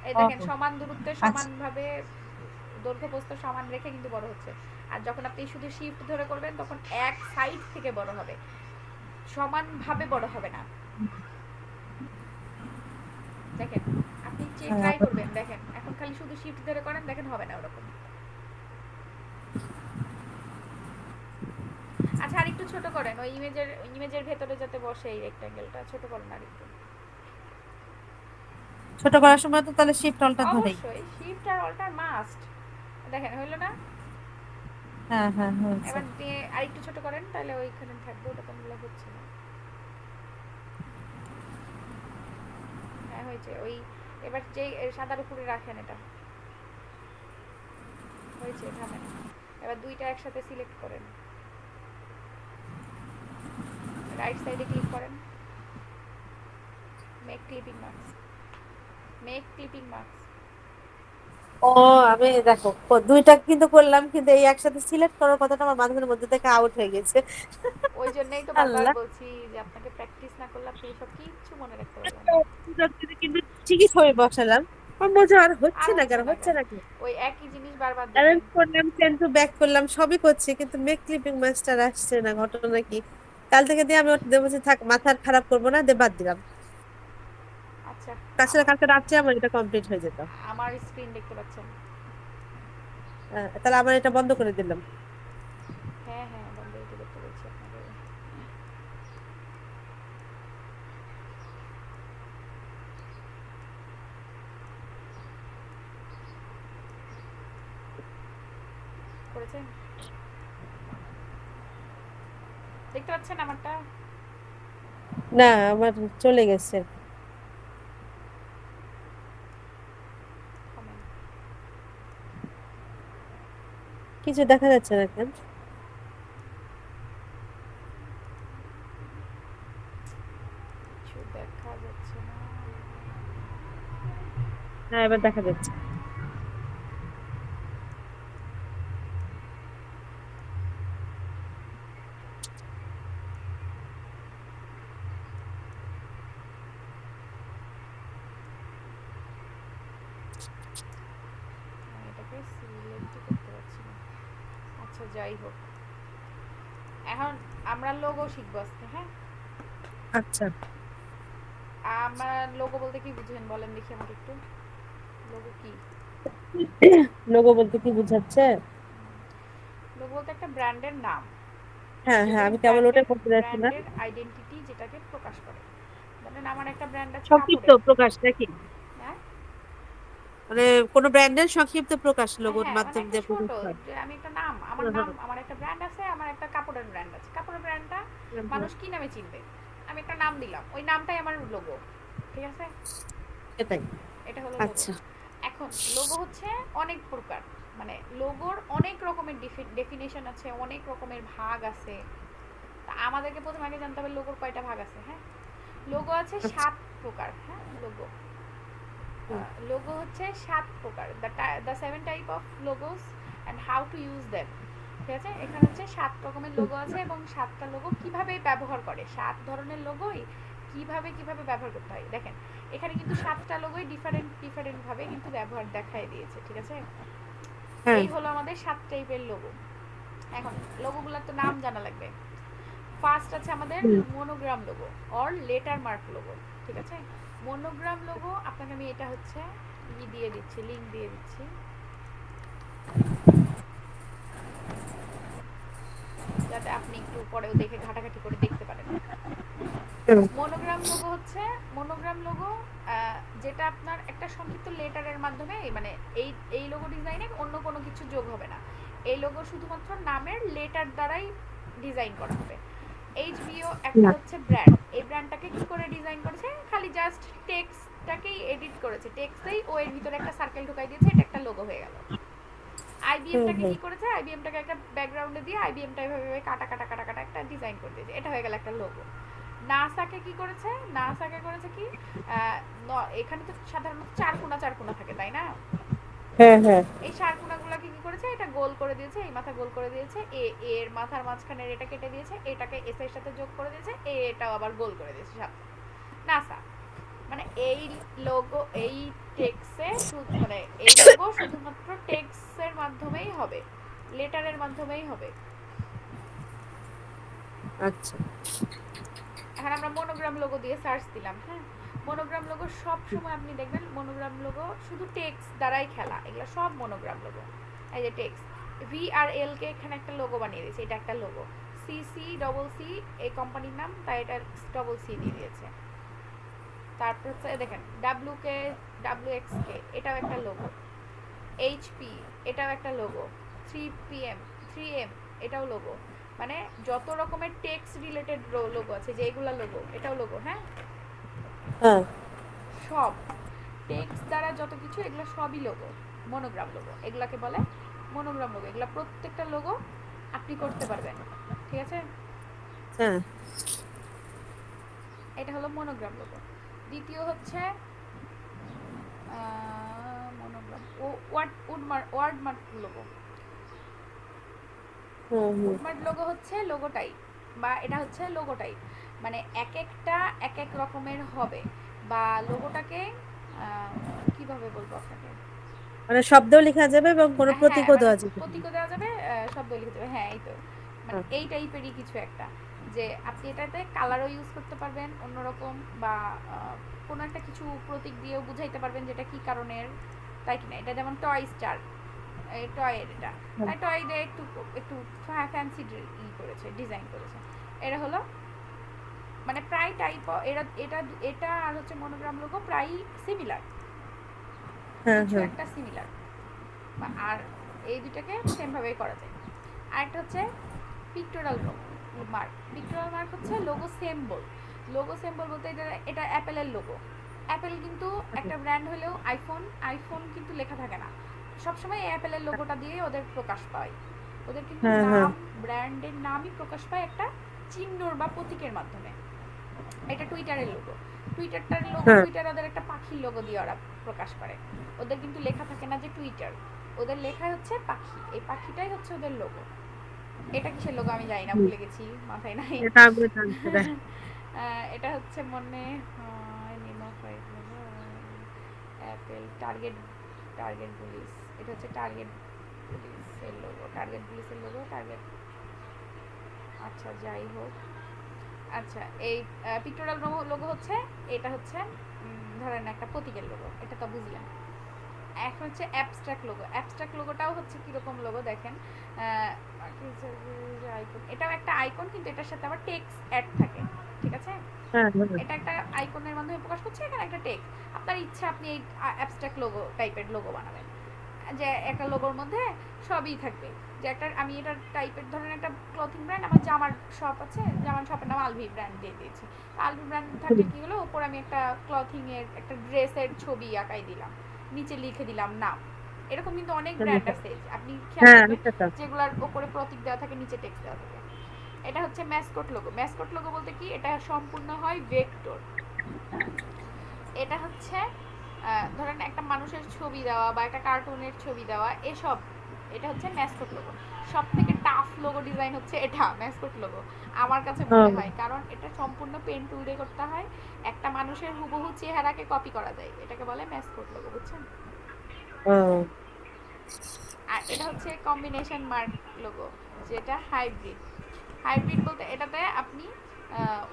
এই ও দেখেন, সমান দূরত্বে আচ্ছা। সমানভাবে দৈর্ঘ্য প্রস্থ সমান রেখে কিন্তু বড় হচ্ছে। আর যখন আপনি শুধু শিফট ধরে করবেন তখন এক সাইড থেকে বড় হবে, সমানভাবে বড় হবে না। দেখেন, আপনি ট্রাই হ্যাঁ, করবেন, দেখেন এখন খালি শুধু শিফট ধরে করেন, দেখেন হবে না ওরকম। আচ্ছা, আর একটু ছোট করেন, ওই ইমেজের ভেতরে যাতে বসে এই রেক্ট্যাঙ্গেলটা ছোট করেন আর একটু। ছোট করার সময় তো তাহলে শিফট অল্টার ধরেই। অবশ্যই শিফট আর অল্টার মাস্ট। দেখেন হইলো না? হ্যাঁ হ্যাঁ হয়েছে। এবার দিয়ে আর একটু ছোট করেন, তাহলে ওইখানে থাকবে, ওটা কোনগুলো হচ্ছে না। হ্যাঁ, হয়েছে ওই। এবার যে সাদার উপরে রাখেন এটা, হয়েছে, থামেন। এবার দুইটা একসাথে সিলেক্ট করেন, রাইট সাইডে ক্লিক করেন, make clipping marks, make clipping marks. ও আমি দেখো দুইটা কিন্তু করলাম, কিন্তু এই একসাথে সিলেক্ট করার কথাটা আমার মাথার মধ্যে থেকে আউট হয়ে গেছে। ওই জন্যই তো বারবার আল্লাহ। বলছি যে আপনাকে প্র্যাকটিস না করলে আপনি এসব কিচ্ছু মনে রাখতে পারবেন একটা না। কিন্তু ঠিকই ছবি বসালাম, আমার মনে হচ্ছে আর হচ্ছে আর না হচ্ছে কেন, না হচ্ছে কেন? না কেন। ওই একই জিনিস বারবার দিবেন। অ্যারেঞ্জ করলাম, সেন্ড টু ব্যাক করলাম, সবই করছি, কিন্তু মেক ক্লিপিং মাস্টার আসছে না, ঘটনা কি? কাল থেকে দিয়ে আমি ওটা দেবো যে থাক, মাথা খারাপ করবো না, দিয়ে বাদ দিলাম। আচ্ছা, তাছাড়া আমার কালকে রাত্রে আমার এটা কমপ্লিট হয়ে যেত। আমার স্ক্রিন দেখতে পাচ্ছেন? তাহলে আমার এটা বন্ধ করে দিলাম। হ্যাঁ, হ্যাঁ, বন্ধ হইতে করতে বলছি আপনাকে। করেছেন? দেখতে পাচ্ছেন আমারটা? না, আমার চলে গেছে। কমেন্ট কিছু দেখা যাচ্ছে না কেন? কিছু দেখা যাচ্ছে না। হ্যাঁ এবার দেখা যাচ্ছে। সিলেক্টই করতে পারছি না। আচ্ছা যাই হোক, এখন আমরা লোগো শিখবো আজকে, হ্যাঁ? আচ্ছা, আমার লোগো বলতে কি বুঝেন বলেন দেখি আমাকে একটু। লোগো কি? লোগো বলতে কি বুঝাচ্ছে? লোগো বলতে একটা ব্র্যান্ডের নাম, হ্যাঁ হ্যাঁ, যেটার আমি কেবল ওটাই ব্র্যান্ডের বলতে যাচ্ছিলাম। ব্র্যান্ডের আইডেন্টিটি যেটাকে প্রকাশ করে। ধরেন আমার একটা ব্র্যান্ড আছে সংক্ষিপ্ত কাপড়ের, প্রকাশ নাকি? হ্যাঁ? মানে কোনো ব্র্যান্ডের সংক্ষিপ্ত প্রকাশ লোগোর হ্যাঁ, মানে মাধ্যম একটা দিয়ে ছোট, প্রকাশ হয়। যে আমি একটা নাম, আমার হ্যাঁ নাম, হ্যাঁ আমার একটা ব্র্যান্ড আছে, আমার একটা কাপড়ের ব্র্যান্ড আছে। কাপড়ের ব্র্যান্ডটা হ্যাঁ হ্যাঁ, মানুষ কি নামে চিনবে? আমি একটা নাম দিলাম, ওই নামটাই আমার লোগো। ঠিক আছে? সেটাই। এটা হলো লোগো। আচ্ছা। এখন লোগো হচ্ছে অনেক প্রকার, মানে লোগোর অনেক রকমের ডেফিনেশন আছে, অনেক রকমের ভাগ আছে। তা আমাদেরকে প্রথমে আগে জানতে হবে লোগোর কয়টা ভাগ আছে, হ্যাঁ? লোগো আছে আচ্ছা। ৭ প্রকার, হ্যাঁ? লোগো, হুম, লোগো হচ্ছে ৭ প্রকার। The 7 type of logos and how to use them. ঠিক আছে? এখানে হচ্ছে ৭ রকমের হুম, লোগো আছে এবং ৭টা লোগো কিভাবে ব্যবহার করে, ৭ ধরনের লোগোই কিভাবে ব্যবহার করতে হয়। দেখেন, এখানে কিন্তু ৭টা লোগোই ডিফারেন্ট ভাবে কিন্তু ব্যবহার দেখায় দিয়েছে। ঠিক আছে? হ্যাঁ এই হলো আমাদের ৭ টাইপের লোগো। এখন লোগোগুলোর তো নাম জানা লাগবে। ফার্স্ট আছে আমাদের হুম, monogram logo or letter mark logo. ঠিক আছে? মনোগ্রাম লোগো আপনাকে আমি এটা হচ্ছে দিয়ে দিচ্ছি, লিংক দিয়ে দিচ্ছি, যাতে আপনি একটু পরেও দেখে ঘাটাঘাটি করে দেখতে পারেন। হুম, মনোগ্রাম লোগো হচ্ছে, মনোগ্রাম লোগো যেটা আপনার একটা সংক্ষিপ্ত লেটারের মাধ্যমে, মানে এই এই লোগো ডিজাইনে অন্য কোনো কিছু যোগ হবে না। এই লোগো শুধুমাত্র নামের লেটার দ্বারাই ডিজাইন করা হবে। এইচবিও একটা না, হচ্ছে ব্র্যান্ড, এই ব্র্যান্ডটাকে কি করে ডিজাইন করেছে, খালি জাস্ট টেক্সটটাকেই এডিট করেছে, টেক্সটেই ও এর ভিতরে একটা সার্কেল ঢুকাই দিয়েছে, এটা একটা লোগো হয়ে গেল। হুম, আইবিএমটাকে হুম, কি করেছে, আইবিএমটাকে একটা ব্যাকগ্রাউন্ডে দিয়ে আইবিএমটা এভাবে কাটা কাটা কাটা কাটা একটা ডিজাইন করে দিয়েছে, এটা হয়ে গেল একটা লোগো। নাসাকে কি করেছে, নাসাকে করেছে কি, আহ, এখানে তো সাধারণত চার কোনা চার কোনা থাকে, তাই না? হ্যাঁ হ্যাঁ এই চার কোনাগুলোকে কি করেছে, এটা গোল করে দিয়েছে, এই মাথা গোল করে দিয়েছে, এর মাথার মাঝখানের এটা কেটে দিয়েছে, এটাকে এস এর সাথে যোগ করে দিয়েছে, এটাও আবার গোল করে দিয়েছে সাথে। নাসা মানে এই লোগো, এই টেক্সে, মানে এই লোগো শুধুমাত্র টেক্সের মাধ্যমেই হবে, লেটারের মাধ্যমেই হবে। আচ্ছা। এখন আমরা মনোগ্রাম লোগো দিয়ে সার্চ দিলাম, হ্যাঁ? মনোগ্রাম লোগো সব সময় আপনি দেখবেন মনোগ্রাম লোগো শুধু টেক্সট দ্বারাই খেলা, এগুলো সব মনোগ্রাম লোগো। এই যে টেক্সট, ভি আর এল কে এখানে একটা লোগো বানিয়ে দিয়েছে, এটা একটা logo. C C double C এই কোম্পানির নাম, তাই এটা ডবল সি দিয়ে দিয়েছে। তারপর হচ্ছে দেখেন ডাব্লিউ কে, ডাব্লিউ এক্স কে, এটাও একটা লোগো। এইচপি এটাও একটা লোগো। 3PM, 3M এটাও লোগো। মানে যত রকমের টেক্সট রিলেটেড লোগো আছে, যেগুলা লোগো, এটাও লোগো, হ্যাঁ? হ্যাঁ সব টেক্সট দ্বারা যত কিছু, এগুলো সবই লোগো, মনোগ্রাম লোগো এগুলাকে বলে। মনোগ্রাম লোগো, এগুলা প্রত্যেকটা লোগো আপনি করতে পারবেন। ঠিক আছে? হ্যাঁ এটা হলো মনোগ্রাম লোগো। দ্বিতীয় হচ্ছে মনোগ্রাম ও ওয়ার্ড মার্ক লোগো। হুম হুম। উডমার্ট লোগো হচ্ছে লোগো টাইপ, বা এটা হচ্ছে লোগো টাইপ, মানে এক একটা এক এক রকমের হবে, বা লোগোটাকে কিভাবে বলবো আপনাকে, মানে শব্দও লেখা যাবে এবং কোনো হ্যাঁ প্রতীকও মানে দেওয়া যাবে। প্রতীকও দেওয়া যাবে, শব্দ লিখে দেবে, হ্যাঁ এই তো, মানে হ্যাঁ এই টাইপেরই কিছু একটা, যে আপনি এটাতে কালারও ইউজ করতে পারবেন অন্যরকম, বা কোনো একটা কিছু প্রতীক দিয়েও বুঝাইতে পারবেন যেটা কি কারণের, তাই কিনা? এটা যেমন টয় স্টার, এই টয়ের এটা, হ্যাঁ তাই টয় দিয়ে একটু একটু ফ্যান্সি করেছে, ডিজাইন করেছে। এটা হলো মানে প্রায় টাইপ, এরা এটা এটা আর হচ্ছে মনোগ্রাম লোগো প্রায় সিমিলার, হ্যাঁ কিছু হ্যাঁ একটা সিমিলার, আর এই দুটাকে সেম ভাবেই করা যায়। আরেকটা হচ্ছে পিক্টোরাল মার্ক। পিক্টোরাল মার্ক হচ্ছে লোগো সিম্বল। লোগো সিম্বল বলতে এটা, এটা অ্যাপেলের লোগো। অ্যাপেল কিন্তু একটা ব্র্যান্ড হলেও আইফোন, আইফোন কিন্তু লেখা থাকে না, সবসময় অ্যাপেলের লোগোটা দিয়ে ওদের প্রকাশ পায়। ওদের কিন্তু হ্যাঁ হ্যাঁ নাম, ব্র্যান্ডের নামই প্রকাশ পায় একটা চিহ্নর বা প্রতীকের মাধ্যমে। এটা টুইটারের লোগো। টুইটারটার লোগো, হ্যাঁ টুইটার ওদের একটা পাখির লোগো দিয়ে ওরা প্রকাশ করে। ওদের কিন্তু লেখা থাকে না যে টুইটার, ওদের লেখায় হচ্ছে পাখি, এই পাখিটাই হচ্ছে ওদের লোগো। এটা কিসের লোগো আমি জানি না, হুম। ভুলে গেছি, মাথায় নাই। এটা আমিও জানতে না। এটা হচ্ছে মনে হয় name of Apple target, target police, এটা হচ্ছে টার্গেট পুলিশের লোগো, টার্গেট পুলিশের লোগো, টার্গেট, আচ্ছা যাই হোক। আচ্ছা এই পিক্টোরাল লোগো হচ্ছে, এটা হচ্ছে ধরেন একটা প্রতীকের লোগো, এটা তো বুঝলেন। এখন হচ্ছে অ্যাবস্ট্রাক্ট লোগো। অ্যাবস্ট্রাক্ট লোগোটাও হচ্ছে কিরকম লোগো দেখেন, আইকন, এটাও একটা আইকন কিন্তু এটার সাথে আবার টেক্সট অ্যাড থাকে, ঠিক আছে। হ্যাঁ হ্যাঁ এটা একটা আইকনের মাধ্যমে প্রকাশ করছে, এখানে একটা টেক্সট। আপনার ইচ্ছা আপনি এই অ্যাবস্ট্রাক্ট লোগো টাইপের লোগো বানাবেন, যে একটা লোগোর মধ্যে সবই থাকবে। যে একটা আমি এটা টাইপের ধরেন একটা ক্লথিং ব্র্যান্ড, আমার জামার শপ আছে, জামার শপের নাম আলভি ব্র্যান্ড দিয়ে দিয়েছি। আলভি ব্র্যান্ড থাকলে কি হলো, উপর আমি একটা ক্লথিং এর একটা ড্রেসের ছবি আঁকাই দিলাম, নিচে লিখে দিলাম নাম। এরকম কিন্তু অনেক ব্র্যান্ড আছে, আপনি খেয়াল হ্যাঁ করবেন আচ্ছা যেগুলোর উপরে প্রতীক দেওয়া থাকে, নিচে টেক্সট দেওয়া থাকে। এটা হচ্ছে ম্যাসকট লোগো। ম্যাসকট লোগো বলতে কি, এটা সম্পূর্ণ হয় ভেক্টর। এটা হচ্ছে ধরেন একটা মানুষের ছবি দেওয়া বা একটা কার্টুনের ছবি দেওয়া এসব, এটা হচ্ছে ম্যাসকট লোগো। সব থেকে টাফ লোগো ডিজাইন হচ্ছে এটা ম্যাসকট লোগো আমার কাছে মনে হয়, কারণ এটা সম্পূর্ণ পেন টুল দিয়ে করতে হয়, একটা মানুষের হুবহু চেহারাকে কপি করা যায়, এটাকে বলে ম্যাসকট লোগো, বুঝছেন। ও আর এটা হচ্ছে কম্বিনেশন মার্ক লোগো, যেটা হাইব্রিড। হাইব্রিড বলতে এটাতে আপনি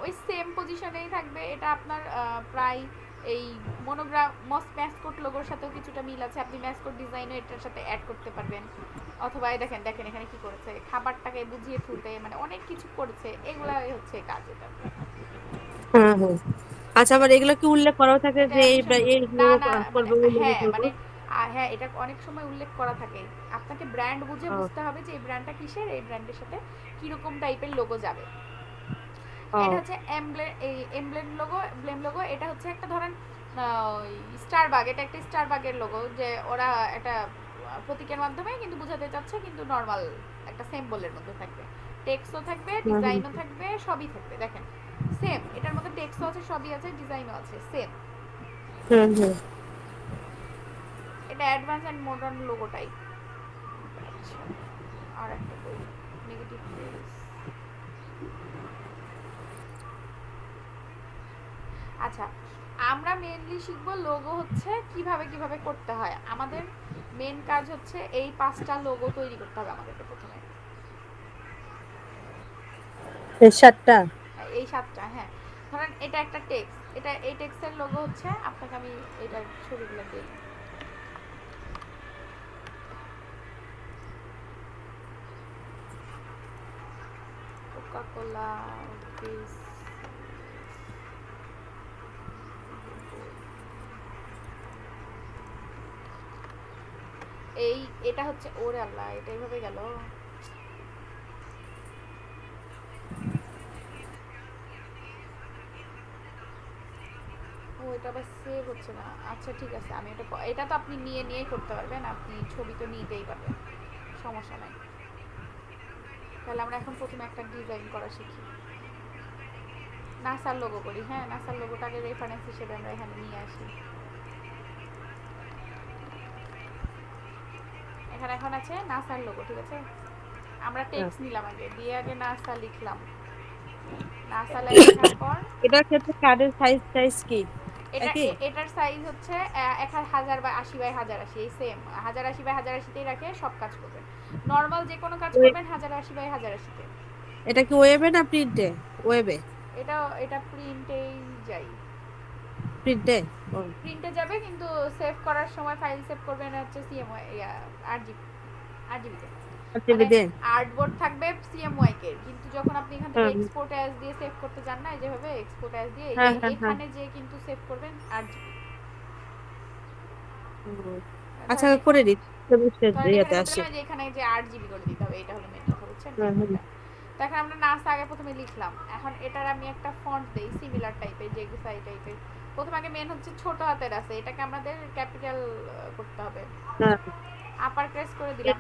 ওই সেম পজিশনেই থাকবে, এটা আপনার প্রায় এই মনোগ্রাম ম্যাসকট লোগোর সাথেও কিছুটা মিল আছে, আপনি ম্যাসকট ডিজাইনও এটার সাথে অ্যাড করতে পারবেন। অথবা এই দেখেন দেখেন এখানে কি করেছে, খাবারটাকে বুঝিয়ে তুলতে মানে অনেক কিছু করেছে, এগুলাই হচ্ছে কাজ এটা। হ্যাঁ হ্যাঁ আচ্ছা, আবার এগুলো কি উল্লেখ করাও থাকে এটা যে এই অ্যানিমেশন লোগো এই না, লোগো না মানে করবো ওই লোগো হ্যাঁ করবো? মানে হ্যাঁ এটা অনেক সময় উল্লেখ করা থাকে, আপনাকে ব্র্যান্ড বুঝে ও বুঝতে হবে যে এই ব্র্যান্ডটা কিসের, এই ব্র্যান্ডের সাথে কিরকম টাইপের লোগো যাবে। এটা ও হচ্ছে এমব্লেম লোগো, এমব্লেম লোগো। এটা হচ্ছে একটা ধরেন স্টারবাগ, এটা একটা স্টারবাগের লোগো, যে ওরা একটা প্রতীকের মাধ্যমে কিন্তু বোঝাতে চাচ্ছে, কিন্তু নর্মাল একটা সিম্বলের মধ্যে থাকবে, টেক্সটও থাকবে, হুম হুম ডিজাইনও থাকবে, সবই থাকবে। দেখেন সেম, এটার মধ্যে টেক্সটও আছে, সবই আছে, ডিজাইনও আছে, সেম। হুম হুম এটা advance and modern logo type. আচ্ছা আর একটা বই, নেগেটিভ প্রেস। আচ্ছা আমরা মেনলি শিখবো লোগো হচ্ছে কিভাবে কিভাবে করতে হয়। আমাদের মেন কাজ হচ্ছে এই 5টা লোগো তৈরি করতে হবে আমাদেরকে প্রথমে, এই 7টা। এই 7টা। হ্যাঁ ধরেন এটা একটা টেক্সট, এটা এই টেক্সটের লোগো হচ্ছে, আপনাকে আমি এটার ছবিগুলো দিই। কোকা কোলা, ফিস, এই এটা হচ্ছে, ওরে আল্লাহ এটা এইভাবে গেল। ও এটা আবার সেভ হচ্ছে না। আচ্ছা ঠিক আছে, আমি এটা এটা তো আপনি নিয়ে নিয়েই করতে পারবেন, আপনি ছবি তো নিতেই পারবেন, সমস্যা নাই। তাহলে আমরা এখন প্রথমে একটা ডিজাইন করা শিখি। নাসার লোগো করি, হ্যাঁ নাসার লোগোটাকে রেফারেন্স হিসেবে আমরা এখানে নিয়ে আসি। এখানে এখন আছে নাসার লোগো, ঠিক আছে। আমরা টেক্সট নিলাম, আগে দিয়ে আগে নাসা লিখলাম, নাসা লেখার পর এটার ক্ষেত্রে কার্ডের সাইজ টাইজ কি এটা একই? এটার সাইজ হচ্ছে 1080 বাই 1080 এই সেম 1080 বাই 1080তেই রাখে সব কাজ করবেন। নর্মাল যে কোনো কাজ করবেন 1080 বাই 1080তে। এটা কি ওয়েবে না প্রিন্টে? ওয়েবে? এটা প্রিন্টেই যাই, প্রিন্টে। ও প্রিন্টে যাবে, কিন্তু সেভ করার সময় ফাইল সেভ করবেন হচ্ছে সিএমওয়াই, আরজিবি, আরজিবিতে। মানে টিভিতে। আর্টবোর্ড থাকবে সিএমওয়াই কে, কিন্তু যখন আপনি এখান থেকে হ্যাঁ এক্সপোর্ট অ্যাজ দিয়ে সেভ করতে চান না, যেভাবে এক্সপোর্ট অ্যাজ দিয়ে এই যে হ্যাঁ হ্যাঁ হ্যাঁ এখানে যে কিন্তু সেভ করবেন আরজিবি। হুম। আচ্ছা ধরেন করে দিই, ধরেন এখানে ইয়েতে করতে আসি। গেলে যে এখানে যে 8 জিবি করে দিতে হবে, এটা হলো মেন কথা, বুঝছেন হ্যাঁ হ্যাঁ টেকনিকটা। তো এখন আমরা নাসা আগে প্রথমে লিখলাম, এখন এটার আমি একটা ফন্ট দেই সিমিলার টাইপের, যে সাই টাইপের। প্রথমে আগে মেন হচ্ছে ছোট হাতের আছে, এটাকে আমাদের ক্যাপিটাল করতে হবে, হ্যাঁ আপার ক্রেস করে দিলাম।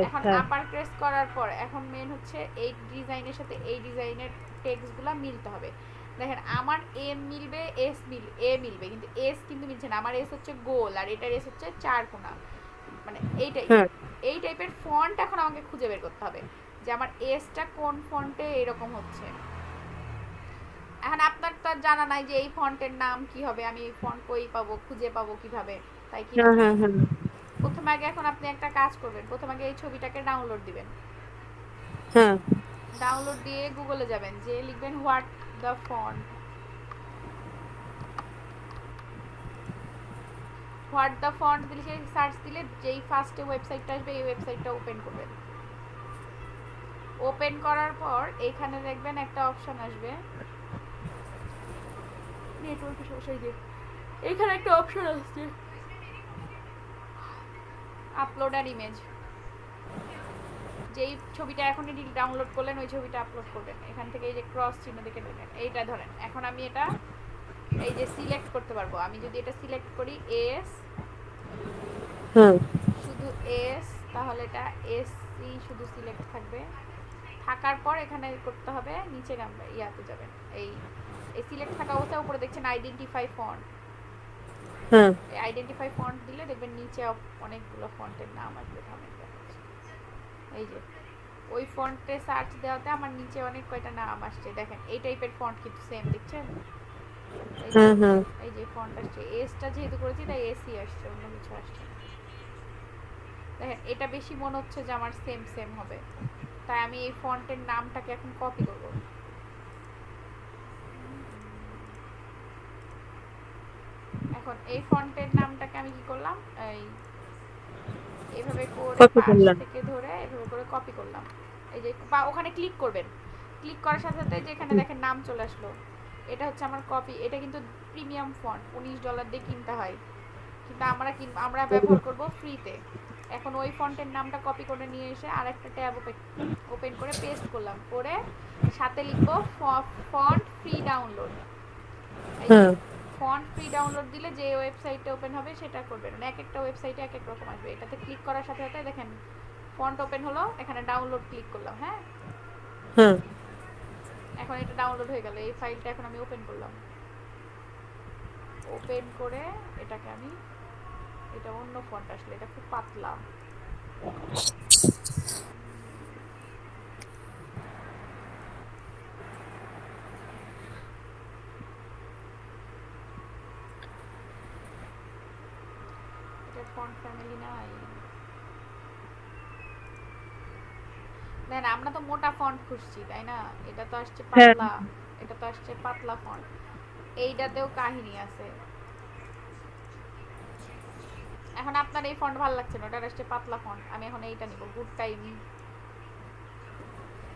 এখন হ্যাঁ আপার ক্রেস করার পর এখন মেন হচ্ছে এই ডিজাইনের সাথে এই ডিজাইনের টেক্সটগুলো মিলতে হবে। দেখেন আমার এম মিলবে, এ মিলবে, কিন্তু এস কিন্তু মিলছে না। আমার এস হচ্ছে গোল আর এটার এস হচ্ছে চার কোনা, মানে এই হ্যাঁ টাইপের। এই টাইপের ফন্ট এখন আমাকে খুঁজে বের করতে হবে, যে আমার এসটা কোন ফন্টে এরকম হচ্ছে। এখন আপনার তো আর জানা নাই যে এই ফন্টের নাম কি হবে, আমি এই ফন্ট কই পাবো, খুঁজে পাবো কিভাবে, তাই কি না। হ্যাঁ হ্যাঁ হ্যাঁ প্রথমে আগে এখন আপনি একটা কাজ করবেন, প্রথমে আগে এই ছবিটাকে ডাউনলোড দিবেন। হ্যাঁ ডাউনলোড দিয়ে গুগলে যাবেন, যে লিখবেন what the font. What the font দিলে সার্চ দিলে যেই ফার্স্টে ওয়েবসাইটটা আসবে এই ওয়েবসাইটটা ওপেন করবেন। ওপেন করার পর এইখানে দেখবেন একটা অপশন আসবে, নেটওয়ার্কের সমস্যা, এই যে এইখানে একটা অপশন আসছে আপলোড আর ইমেজ। যেই ছবিটা এখনই ডাউনলোড করলেন ওই ছবিটা আপলোড করবেন। এখান থেকে এই যে ক্রস চিহ্ন দেখে নেবেন, এইটা ধরেন। এখন আমি এটা এই যে সিলেক্ট করতে পারবো। আমি যদি এটা সিলেক্ট করি এস, হ্যাঁ শুধু এস, তাহলে এটা এসি শুধু সিলেক্ট থাকবে। থাকার পর এখানে করতে হবে নিচে নামবে, ইয়াতে যাবেন, এই এই সিলেক্ট থাকা অবস্থায় উপরে দেখছেন আইডেন্টিফাই ফন্ট। হ্যাঁ এই আইডেন্টিফাই ফন্ট দিলে দেখবেন নিচে অনেকগুলো ফন্টের নাম আসবে। এই যে ওই ফন্টে সার্চ দেওয়াতে আমার নিচে অনেক কয়টা নাম আসছে। দেখেন এই টাইপের ফন্ট কিন্তু সেম, দেখছেন? এই যে হ্যাঁ হ্যাঁ এই যে ফন্ট আসছে, এসটা যেহেতু করেছি তাই এসি আসছে, অন্য কিছু আসছে না। দেখেন এটা বেশি মনে হচ্ছে যে আমার সেম সেম হবে, তাই আমি এই ফন্টের নামটাকে এখন কপি করব। এখন এই ফন্টের নামটাকে আমি কি করলাম, এই এভাবে করে কপি পাশ করলাম। থেকে ধরে এভাবে করে কপি করলাম। এই যে বা ওখানে ক্লিক করবেন, ক্লিক করার সাথে সাথে যেখানে দেখেন নাম চলে আসলো, এটা হচ্ছে আমার কপি। এটা কিন্তু প্রিমিয়াম ফন্ট, $19 দিয়ে কিনতে হয়, কিন্তু আমরা ব্যবহার করব ফ্রিতে। এখন ওই ফন্টের নামটা কপি করে নিয়ে এসে আরেকটা ট্যাব ওপেন করে পেস্ট করলাম, করে সাথে লিখবো ফন্ট ফ্রি ডাউনলোড। এই যে হ্যাঁ ফন্ট ফ্রি ডাউনলোড দিলে যে ওয়েবসাইটটা ওপেন হবে সেটা করবেন, মানে এক একটা ওয়েবসাইটে এক এক রকম আসবে। এটাতে ক্লিক করার সাথে সাথে দেখেন ফন্ট ওপেন হলো, এখানে ডাউনলোড ক্লিক করলাম। হ্যাঁ, হ্যাঁ এখন এটা ডাউনলোড হয়ে গেল। এই ফাইলটা এখন আমি ওপেন করলাম, ওপেন করে এটাকে আমি, এটা অন্য ফন্ট আসলে, এটা খুব পাতলা। এটার ফন্ট ফ্যামিলি নাই। দেন আমরা তো মোটা ফন্ট খুঁজছি তাই না, এটা তো আসছে হ্যাঁ পাতলা, এটা তো আসছে পাতলা ফন্ট। এইটাতেও কাহিনী আছে। এখন আপনার এই ফন্ট ভালো লাগছে না, ওটা আসছে পাতলা ফন্ট, আমি এখন এইটা নিব, গুড টাইম,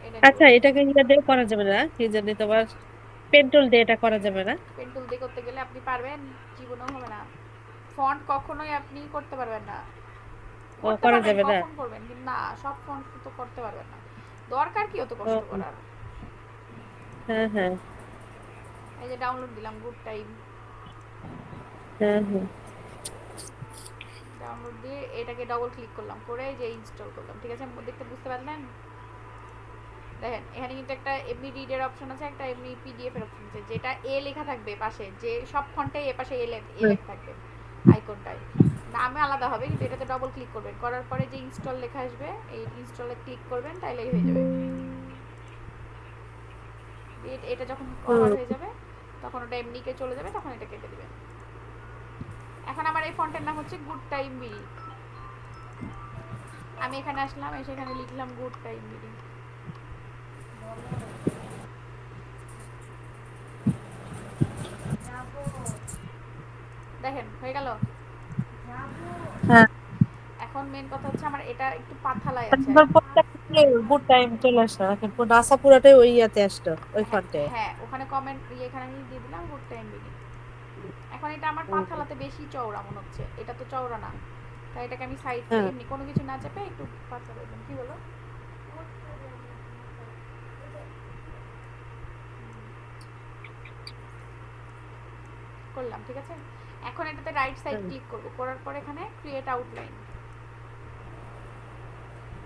এটা নিব। আচ্ছা, এটাকে ইয়ে দিয়ে করা যাবে না, কি জানি তোমার, পেন্টুল দিয়ে এটা করা যাবে না? পেন টুল দিয়ে করতে গেলে আপনি পারবেন? জীবনেও হবে না। ফন্ট কখনোই আপনি করতে পারবেন না। ও, করতে করা পারবেন, যাবে না? কখন করবেন, কিন্তু না, সব ফন্ট তো করতে পারবেন না। দরকার কি অত কষ্ট ও, করার। হ্যাঁ হ্যাঁ এই যে ডাউনলোড দিলাম, গুড টাইম, হ্যাঁ হ্যাঁ ডাউনলোড দিয়ে এটাকে ডবল ক্লিক করলাম, করে এই যে ইনস্টল করলাম। ঠিক আছে, দেখতে বুঝতে পারলেন? দেখেন এখানে কিন্তু একটা এমনি রিডের অপশন আছে, একটা এমনি পিডিএফ এর অপশন আছে, যেটা এ লেখা থাকবে পাশে, যে সব ফন্টে এ পাশে এ হ্যাঁ লেখা থাকবে আইকনটায়, নামে আলাদা হবে, কিন্তু এটাতে ডবল ক্লিক করবেন, করার পরে যে ইনস্টল লেখা আসবে এই ইনস্টলে ক্লিক করবেন, তাইলেই হয়ে যাবে। এটা যখন কভার হুম, হয়ে যাবে তখন ওটা এমনিকে চলে যাবে, তখন এটা কেটে দিবেন। এখন আমার এই ফন্টের নাম হচ্ছে গুড টাইম বিডি। আমি এখানে আসলাম, এসে এখানে লিখলাম গুড টাইম বিডি। দেখেন হয়ে গেল। হ্যাঁ। এখন মেন কথা হচ্ছে আমার এটা একটু পাথালায় আছে। একবার প্রত্যেকটা গুড টাইম চলে আসলো, এখন পুরো নাসা পুরাটাই ওই ইয়াতে আসলো, ওই হ্যাঁ ফন্টে। হ্যাঁ, ওখানে কমেন্ট এখানে আমি দিয়ে দিলাম গুড টাইম বিডি। এখন এটা আমার পাথালাতে বেশি চওড়া মনে হচ্ছে, এটা তো চওড়া না, তাই এটাকে আমি সাইড হ্যাঁ এমনি কোনো কিছু না চাপে একটু পাতলা করে দিলাম। কি বলো? করলাম, ঠিক আছে। এখন এটাতে রাইট সাইড হ্যাঁ ক্লিক করব, করার পর এখানে ক্রিয়েট আউটলাইন,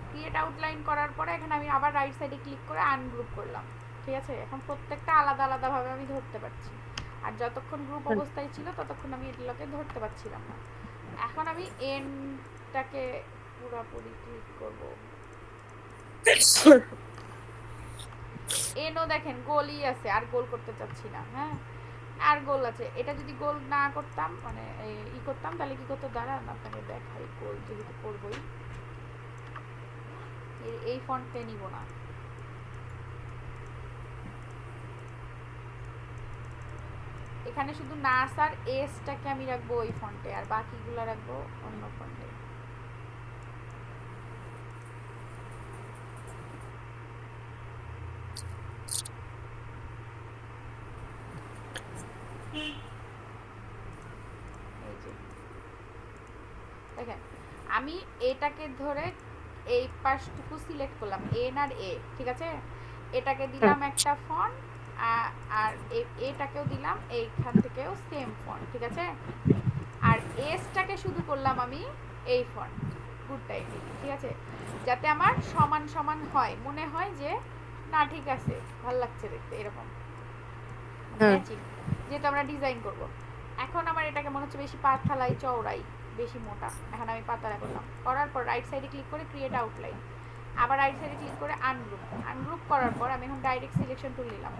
ক্রিয়েট আউটলাইন করার পরে এখানে আমি আবার রাইট সাইডে ক্লিক করে আনগ্রুপ করলাম। ঠিক আছে, এখন প্রত্যেকটা আলাদা আলাদাভাবে আমি ধরতে পারছি, আর যতক্ষণ গ্রুপ হ্যাঁ। অবস্থায় ছিল ততক্ষণ আমি এগুলোকে ধরতে পারছিলাম না। এখন আমি এনটাকে পুরোপুরি ক্লিক করব। এনও দেখেন গোলই আছে, আর গোল করতে চাচ্ছি না। হ্যাঁ, আর গোল আছে, এটা যদি গোল না করতাম মানে ই করতাম তাহলে কি করতে, দাঁড়ান আপনাকে দেখাই। গোল যেহেতু করবোই, এই ফন্টে নিব না, এখানে শুধু নাস আর এসটাকে আমি রাখবো ওই ফন্টে, আর বাকিগুলো রাখবো অন্য ফন্টে। এই যে দেখেন, আমি এটাকে ধরে এই পাশটুকু সিলেক্ট করলাম, এন আর এ, ঠিক আছে, এটাকে দিলাম একটা ফন্ট, আর এটাকেও দিলাম এইখান থেকেও সেম ফন্ট, ঠিক আছে, আর এসটাকে শুধু করলাম আমি এই ফন্ট, গুড টাইপিং, ঠিক আছে, যাতে আমার সমান সমান হয়, মনে হয় যে না ঠিক আছে, ভালো লাগছে দেখতে এরকম, মানে হ্যাঁ ম্যাচিং, যেহেতু আমরা ডিজাইন করব। এখন আমার এটাকে মনে হচ্ছে বেশি পাতলাই চওড়াই, বেশি মোটা, এখন আমি পাতলা করলাম, করার পর রাইট সাইডে ক্লিক করে ক্রিয়েট আউটলাইন, আবার রাইট সাইডে ক্লিক করে আনগ্রুপ, আনগ্রুপ করার পর আমি এখন ডাইরেক্ট সিলেকশন টুল নিলাম,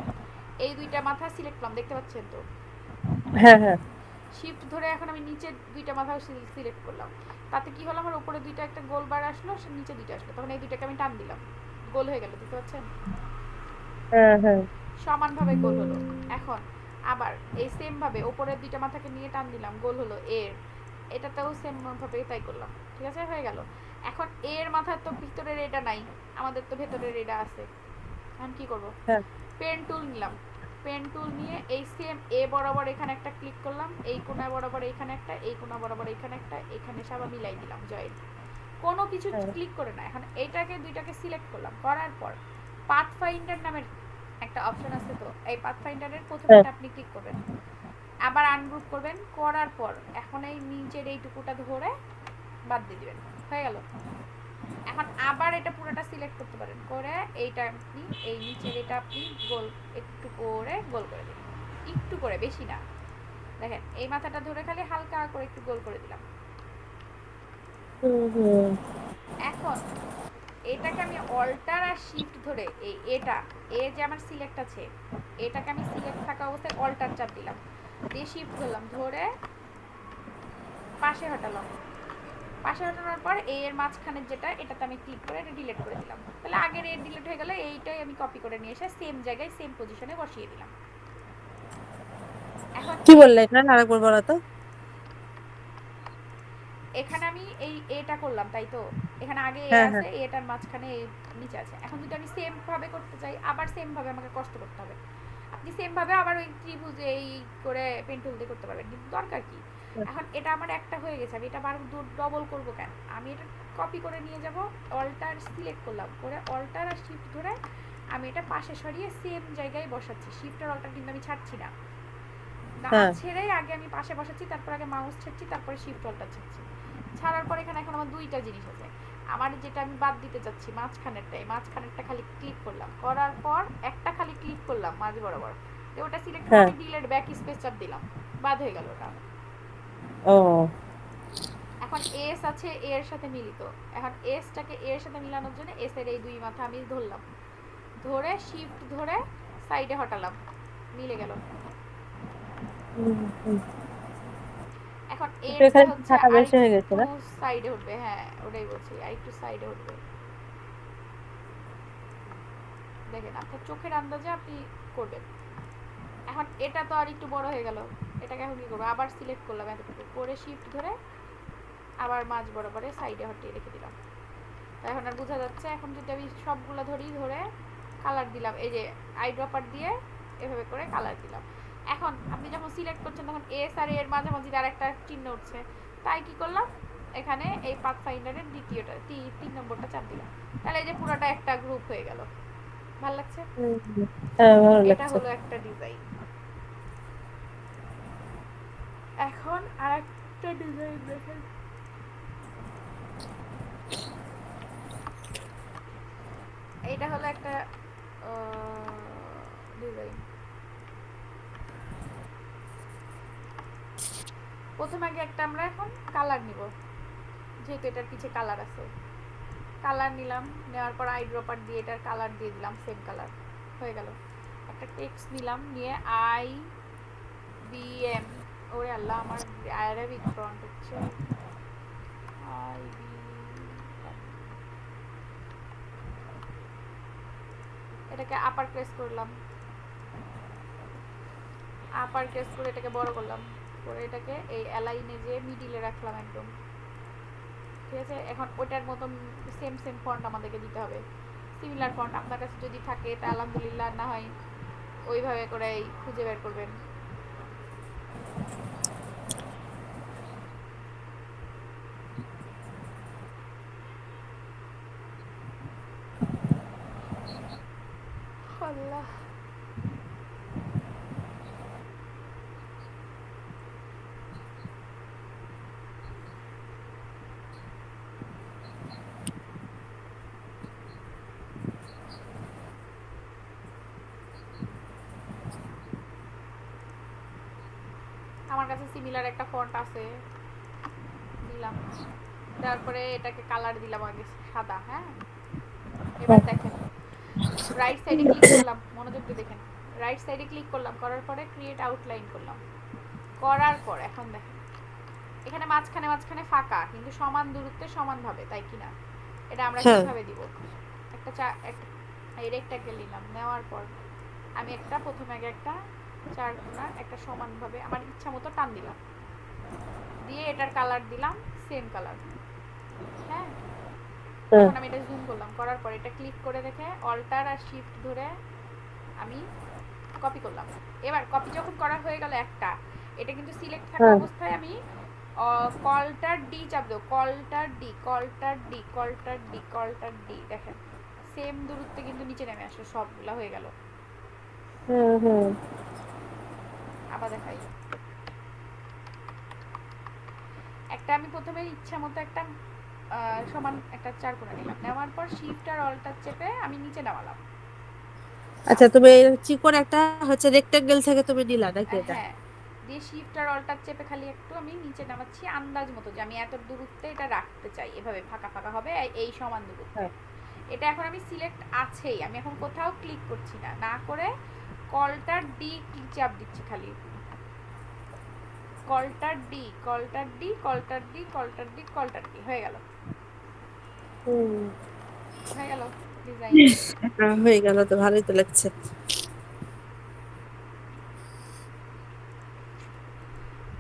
এই দুইটা মাথা সিলেক্ট করলাম, দেখতে পাচ্ছেন তো, হ্যাঁ হ্যাঁ শিফট ধরে এখন আমি নিচে দুইটা মাথাও সিলেক্ট করলাম, তাতে কি হলো, আমার উপরে দুইটা একটা গোল বার আসলো, নিচে দুইটা আসলো, তখন এই দুইটাকে আমি টান দিলাম, গোল হয়ে গেল, দেখতে পাচ্ছেন, হ্যাঁ হ্যাঁ সমানভাবে গোল হলো। এখন আবার এই সেম ভাবে উপরের দুইটা মাথাকে নিয়ে টান দিলাম, গোল হলো এর, এটাতেও সেম ভাবে তাই করলাম, ঠিক আছে, হয়ে গেল। এখন এর মাথার তো ভিতরের এটা নাই, আমাদের তো ভেতরের এটা আছে, এখন কি করব, হ্যাঁ পেন টুল নিলাম, পেন টুল নিয়ে এই সেম এ বরাবর এখানে একটা ক্লিক করলাম, এই কোণা বরাবর এখানে একটা, এই কোণা বরাবর এখানে একটা, এখানে সব মিলাই দিলাম জয়েন, কোনো কিছু হ্যাঁ ক্লিক করে না, এখন এইটাকে দুইটাকে সিলেক্ট করলাম, করার পর পাথ ফাইন্ডার নামের একটা অপশন আছে, তো এই পাথ ফাইন্ডারের হ্যাঁ প্রথমেটা আপনি ক্লিক করবেন, আবার আনগ্রুপ করবেন, করার পর এখন এই নিচের এইটুকুটা ধরে বাদ দিয়ে দিবেন, হয়ে গেল। এখন আবার এটা পুরোটা সিলেক্ট করতে পারেন, করে এইটা আপনি এই নিচের এটা আপনি গোল একটু করে গোল করে দিন, একটু করে, বেশি না, দেখেন এই মাথাটা ধরে খালি হালকা করে একটু গোল করে দিলাম। হুম এখন এটাকে আমি অল্টার আর শিফট ধরে এটা যে আমার সিলেক্ট আছে, এটাকে আমি সিলেক্ট থাকা অবস্থায় অল্টার চাপ দিলাম, দিয়ে শিফট ধরলাম, ধরে পাশে হটালাম, পাশে হটানোর পর এর মাঝখানের যেটা, এটাতে আমি ক্লিক করে এটা ডিলিট করে দিলাম, তাহলে আগের এর ডিলিট হয়ে গেলে এইটাই আমি কপি করে নিয়ে এসে সেম জায়গায় সেম পজিশনে বসিয়ে দিলাম। এখন কি বললে এটা আরেকবার বলো তো। এখানে আমি এই এটা করলাম, তাই তো, এখানে আগে এ হ্যাঁ হ্যাঁ আছে, এটার মাঝখানে নিচে আছে, এখন যদি আমি সেম ভাবে করতে চাই, আবার সেম ভাবে আমাকে কষ্ট করতে হবে, আপনি সেম ভাবে আবার ওই ত্রিভুজ এই করে পেন্টুল দিয়ে করতে পারবেন, কিন্তু দরকার কি, এখন এটা আমার একটা হয়ে গেছে, আমি এটা বার ডবল করব কেন, আমি এটা কপি করে নিয়ে যাব, অল্টার সিলেক্ট করলাম, করে অল্টার আর শিফট ধরে আমি এটা পাশে সরিয়ে সেম জায়গায় বসাচ্ছি, শিফট আর অল্টার কিন্তু আমি ছাড়ছি না, না হ্যাঁ ছেড়ে আগে আমি পাশে বসাচ্ছি, তারপর আগে মাউস ছাড়ছি, তারপরে শিফট অল্টার ছাড়ছি, ছাড়ার পর এখানে এখন আমার দুইটা জিনিস আছে, আমার যেটা আমি বাদ দিতে চাচ্ছি মাঝখানেরটা খালি ক্লিক করলাম, করার পর একটা খালি ক্লিক করলাম মাঝ বরাবর, ওটা সিলেক্ট করে হ্যাঁ আমি ডিলিট ব্যাক স্পেস চাপ দিলাম, বাদ হয়ে গেল ওটা। ও এখন এস আছে এর সাথে মিলিত, এখন এসটাকে এর সাথে মিলানোর জন্য এস এর এই দুই মাথা আমি ধরলাম, ধরে শিফট ধরে সাইডে হটালাম, মিলে গেল। হুম। এখন একটু এরটা এখানে হচ্ছে ফাঁকা বেশি হয়ে গেছে আরেকটু না। সাইডে উঠবে, হ্যাঁ ওটাই বলছি, আরেকটু সাইডে উঠবে, দেখেন আপনার চোখের আন্দাজে আপনি করবেন। এখন এটা তো আর একটু বড় হয়ে গেল, এটাকে এখন কি করবো, আবার সিলেক্ট করলাম এতটুকু, করে শিফট ধরে আবার মাঝ বরাবরে সাইডে হটিয়ে রেখে দিলাম, তো এখন আর বোঝা যাচ্ছে। এখন যদি আমি সবগুলো ধরে কালার দিলাম, এই যে আই ড্রপার দিয়ে এভাবে করে কালার দিলাম, এখন আপনি যখন সিলেক্ট করছেন তখন এস আর এর মাঝামাঝি আর একটা চিহ্ন উঠছে, তাই কি করলাম, এখানে এই পাথ ফাইন্ডারের দ্বিতীয়টা 3 নম্বরটা চাপ দিলাম, তাহলে এই যে পুরোটা একটা গ্রুপ হয়ে গেল, ভাল লাগছে। হুম, হ্যাঁ ভালো এটা লাগছে। হলো একটা ডিজাইন। এখন আর একটা ডিজাইন দেখেন, এইটা হলো একটা ডিজাইন। প্রথম আগে একটা আমরা এখন কালার নিব, যেহেতু এটার পিছে কালার আছে, কালার নিলাম, নেওয়ার পর আই ড্রপার দিয়ে এটার কালার দিয়ে দিলাম, সেম কালার হয়ে গেল। একটা টেক্সট নিলাম, নিয়ে আই বিএম, ওরে আল্লাহ, আমার অ্যারাবিক ফ্রন্ট হচ্ছে আই বি। এটাকে আপার কেস করলাম, আপার কেস করে এটাকে বড় করলাম, করে এটাকে এই অ্যালাইনে যে মিডিলে রাখলাম একদম। ঠিক আছে, এখন ওটার মতন সেম সেম ফন্ট আমাদেরকে দিতে হবে, সিমিলার ফন্ট আপনার কাছে যদি থাকে তা আলহামদুলিল্লাহ, না হয় ওইভাবে করে খুঁজে বের করবেন। আল্লাহ, আমার কাছে সিমিলার একটা ফন্ট আছে, দিলাম। তারপরে এটাকে কালার দিলাম আগে সাদা। হ্যাঁ, এবার দেখেন, রাইট সাইডে ক্লিক করলাম, মনোযোগ দিয়ে দেখেন। রাইট সাইডে ক্লিক করলাম, করার পরে ক্রিয়েট আউটলাইন করলাম, করার পর এখন দেখেন এখানে মাঝখানে মাঝখানে ফাঁকা, কিন্তু সমান দূরত্বে সমানভাবে, তাই কিনা? এটা আমরা হ্যাঁ কিভাবে দিব? একটা এই রেক্টাঙ্গেল নিলাম, নেওয়ার পর আমি একটা প্রথমে আগে একটা চার কোণার একটা সমানভাবে আমার ইচ্ছা মতো টান দিলাম, দিয়ে এটার কালার দিলাম সেম কালার। হ্যাঁ, হ্যাঁ এখন আমি এটা জুম করলাম, করার পর এটা ক্লিক করে রেখে অল্টার আর শিফট ধরে আমি কপি করলাম। এবার কপি যখন করা হয়ে গেল একটা, এটা কিন্তু সিলেক্ট থাকা হ্যাঁ অবস্থায় আমি কল্টার ডি চাপ দেবো, কল্টার ডি, কল্টার ডি, কল্টার ডি, কল্টার ডি, দেখেন সেম দূরত্বে কিন্তু নিচে নেমে আসলো, সবগুলা হয়ে গেল। হ্যাঁ হ্যাঁ। আবার দেখাই, একটা আমি প্রথমে ইচ্ছা মতো একটা সমান একটা চারকোনা নিলাম, নেওয়ার পর শিফট আর অল্টার চেপে আমি নিচে নামালাম। আচ্ছা, তুমি চিকন একটা হচ্ছে রেক্টেঙ্গেল থেকে তুমি নিলা নাকি এটা? হ্যাঁ, দিয়ে শিফট আর অল্টার চেপে খালি একটু আমি নিচে নামাচ্ছি আন্দাজ মতো, যে আমি এত দূরত্বে এটা রাখতে চাই, এভাবে ফাঁকা ফাঁকা হবে এই সমান দূরত্বে। হ্যাঁ এটা এখন আমি সিলেক্ট আছেই, আমি এখন কোথাও ক্লিক করছি না, না করে কলটার ডি চাপ দিচ্ছি খালি, কলটার ডি, কলটার ডি, কলটার ডি, কলটার ডি, কলটার ডি, হয়ে গেল, হুম। হয়ে গেল ডিজাইন। হয়ে গেল তো, ভালোই তো লাগছে।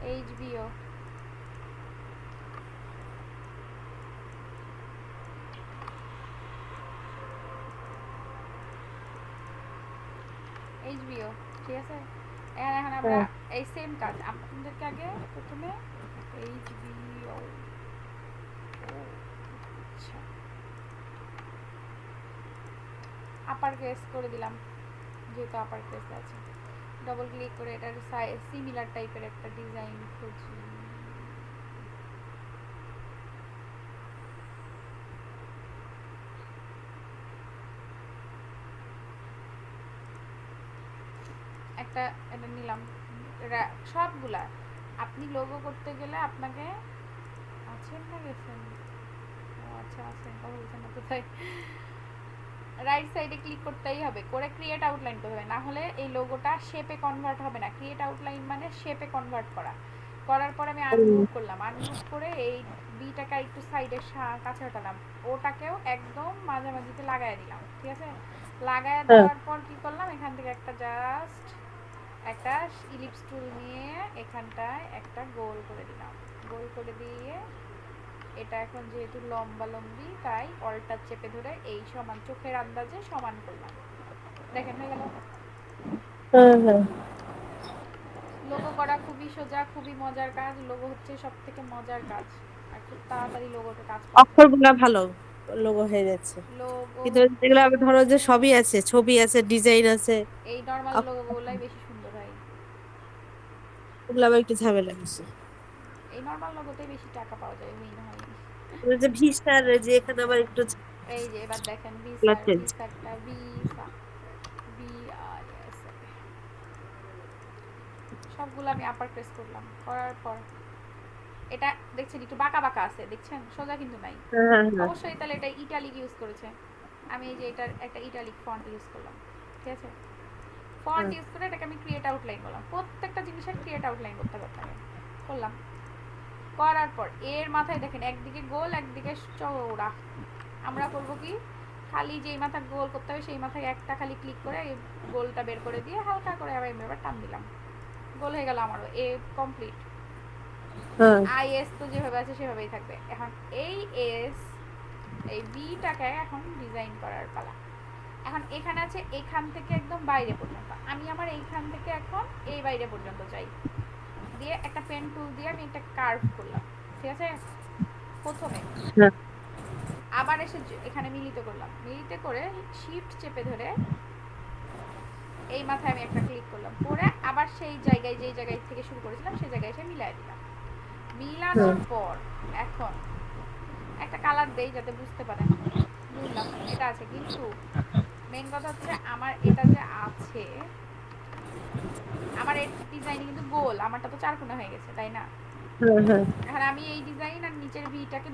এইচবিও, এইচবিও, ঠিক আছে। এখন আমরা হ্যাঁ এই সেম কাজ আপনাদেরকে আগে প্রথমে এইচবিও, আচ্ছা, আপার কেস করে দিলাম, যেহেতু আপার কেস আছে, ডবল ক্লিক করে এটার সিমিলার টাইপের একটা ডিজাইন খুঁজি। একটা এটা নিলাম, সবগুলা আপনি লোগো করতে গেলে আপনাকে, আছেন না গেছেন? ও আচ্ছা, আছেন, কথা বলছেন না কোথায়? রাইট সাইডে ক্লিক করতেই হবে, করে ক্রিয়েট আউটলাইন করতে হবে, না হলে এই লোগোটা শেপে কনভার্ট হবে না। ক্রিয়েট আউটলাইন মানে শেপে কনভার্ট করা। করার পর আমি হুম, আনগ্রুপ করলাম, আনগ্রুপ করে এই বিটাকে একটু সাইডের কাছে হটালাম, ওটাকেও একদম মাঝামাঝিতে লাগাই দিলাম। ঠিক আছে, লাগায় হ্যাঁ দেওয়ার পর কি করলাম, এখান থেকে একটা জাস্ট একটা ইলিপস টুল নিয়ে এখানটায় একটা গোল করে দিলাম, গোল করে দিয়ে এটা এখন যেহেতু লম্বা লম্বি, তাই অল্টার চেপে ধরে এই সমান চোখের আন্দাজে সমান করলাম, দেখেন হয়ে গেল। হ্যাঁ হ্যাঁ। লোগো করা খুবই সোজা, খুবই মজার কাজ, লোগো হচ্ছে সব থেকে মজার কাজ, আর খুব তাড়াতাড়ি লোগোটা কাজ করতে হয়। অক্ষরগুলা ভালো, লোগো হয়ে যাচ্ছে। লোগো কিন্তু যেগুলো হচ্ছে, আমি ধরো যে সবই আছে, ছবি আছে, ডিজাইন আছে, এই নর্মাল লোগোগুলাই বেশি সুন্দর হয়, ওগুলো আবার একটু ঝামেলা বেশি। এই নর্মাল লোগোতেই বেশি টাকা পাওয়া যায়, উইন হয়। ওই যে ভিস্টার, যে এখানে আবার একটু এই যে এবার দেখেন কালার ভিসার, চেঞ্জ। ভিসারটা ভিসা, VIS, সবগুলো আমি আপার প্রেস করলাম, করার পর এটা দেখছেন একটু বাঁকা বাঁকা আছে, দেখছেন সোজা কিন্তু নাই। হ্যাঁ হ্যাঁ হ্যাঁ। অবশ্যই তাহলে এটা ইটালিক ইউজ করেছে, আমি এই যে এটার একটা ইটালিক ফন্ট ইউজ করলাম। ঠিক আছে, ফন্ট ইউজ করে এটাকে আমি ক্রিয়েট আউটলাইন করলাম, প্রত্যেকটা জিনিসের ক্রিয়েট আউটলাইন করতে করতে হবে করলাম। করার পর এর মাথায় দেখেন একদিকে গোল একদিকে চওড়া, আমরা করব কি খালি যেই মাথা গোল করতে হবে সেই মাথায় একটা খালি ক্লিক করে এই গোলটা বের করে দিয়ে হালকা করে আবার এবার টান দিলাম, গোল হয়ে গেল আমারও এ কমপ্লিট। হ্যাঁ আই এস তো যেভাবে আছে সেভাবেই থাকবে। এখন এই এস এই বিটাকে এখন ডিজাইন করার পালা। এখন এখানে আছে এখান থেকে একদম বাইরে পর্যন্ত, আমি আমার এইখান থেকে এখন এই বাইরে পর্যন্ত চাই, দিয়ে একটা পেন টুল দিয়ে আমি একটা কার্ভ করলাম, ঠিক আছে। প্রথমে হ্যাঁ আবার এসে এখানে মিলিত করলাম, মিলিত করে শিফট চেপে ধরে এই মাথায় আমি একটা ক্লিক করলাম, করে আবার সেই জায়গায় যেই জায়গায় থেকে শুরু করেছিলাম সেই জায়গায় এসে মিলাই দিলাম। হ্যাঁ মিলানোর পর এখন একটা কালার দেই যাতে বুঝতে পারেন। বুঝলাম এটা আছে, কিন্তু মেন কথা হচ্ছে আমার এটা যে আছে, আমার এই ডিজাইন কিন্তু গোল, আমারটা তো চারকোনা হয়ে গেছে তাই না। হ্যাঁ হ্যাঁ এখন আমি এই ডিজাইন আর নিচের ভিটাকে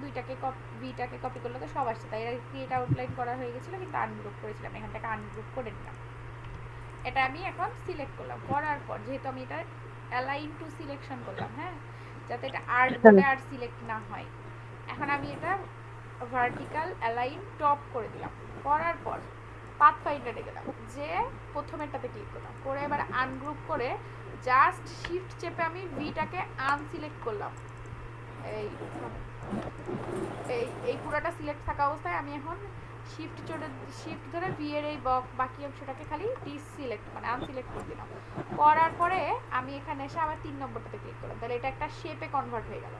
কপি করলে তো সব আসছে, তাই ক্রিয়েট আউটলাইন করা হয়ে গেছিলো, কিন্তু আনগ্রুপ করেছিলাম, এখান থেকে আনগ্রুপ করে নিলাম। এটা আমি এখন সিলেক্ট করলাম, করার পর যেহেতু আমি এটা অ্যালাইন টু সিলেকশন করলাম, হ্যাঁ, যাতে এটা আর্ট বোর্ডে আর সিলেক্ট না হয়। এখন আমি এটা ভার্টিক্যাল অ্যালাইন টপ করে দিলাম, করার পর পাথ ফাইন্ডারে গেলাম, যে প্রথমেরটাতে ক্লিক করলাম, করে এবার আনগ্রুপ করে জাস্ট শিফট চেপে আমি ভিটাকে আনসিলেক্ট করলাম। এই এই এই পুরোটা সিলেক্ট থাকা অবস্থায় আমি এখন শিফট ধরে ভি এর এই বাকি অংশটাকে খালি ডিসিলেক্ট মানে আনসিলেক্ট করে দিলাম। করার পরে আমি এখানে এসে আবার 3 নম্বরটাতে ক্লিক করলাম, তাহলে এটা একটা শেপে কনভার্ট হয়ে গেল।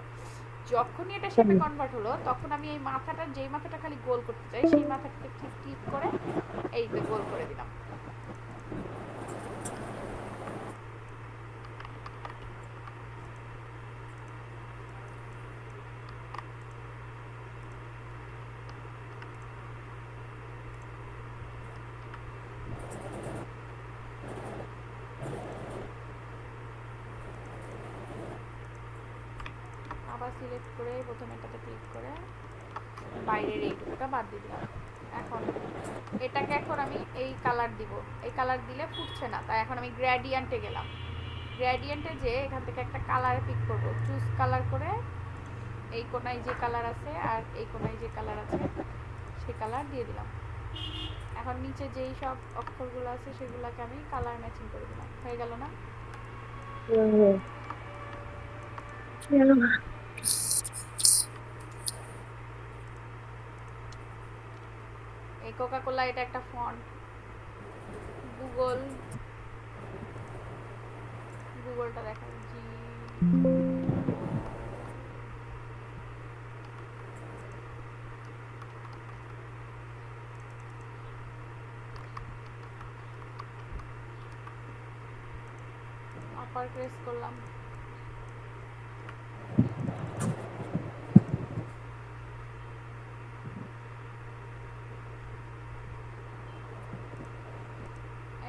যখনই এটা শেপে কনভার্ট হলো তখন আমি এই মাথাটা যেই মাথাটা খালি গোল করতে চাই সেই মাথাটাকে ক্লিক করে এই যে গোল করে দিলাম। আবার সিলেক্ট করে প্রথমে এটাতে ক্লিক করে বাইরের এইটুকুটা বাদ দিয়ে দিলাম। এখন এটাকে এখন আমি এই কালার দিব, এই কালার দিলে ফুটছে না, তাই এখন আমি গ্রেডিয়েন্টে গেলাম। গ্রেডিয়েন্টে যে এখান থেকে একটা কালার পিক করব, চুজ কালার করে এই কোনায় যে কালার আছে আর এই কোনায় যে কালার আছে সেই কালার দিয়ে দিলাম। এখন নিচে যেই সব অক্ষরগুলো আছে সেগুলোকে আমি কালার ম্যাচিং করে দিলাম, হয়ে গেল না। এই কোকা কোলা এটা একটা ফন্ট, গুগল গুগলটা দেখা জি আপার প্রেস করলাম।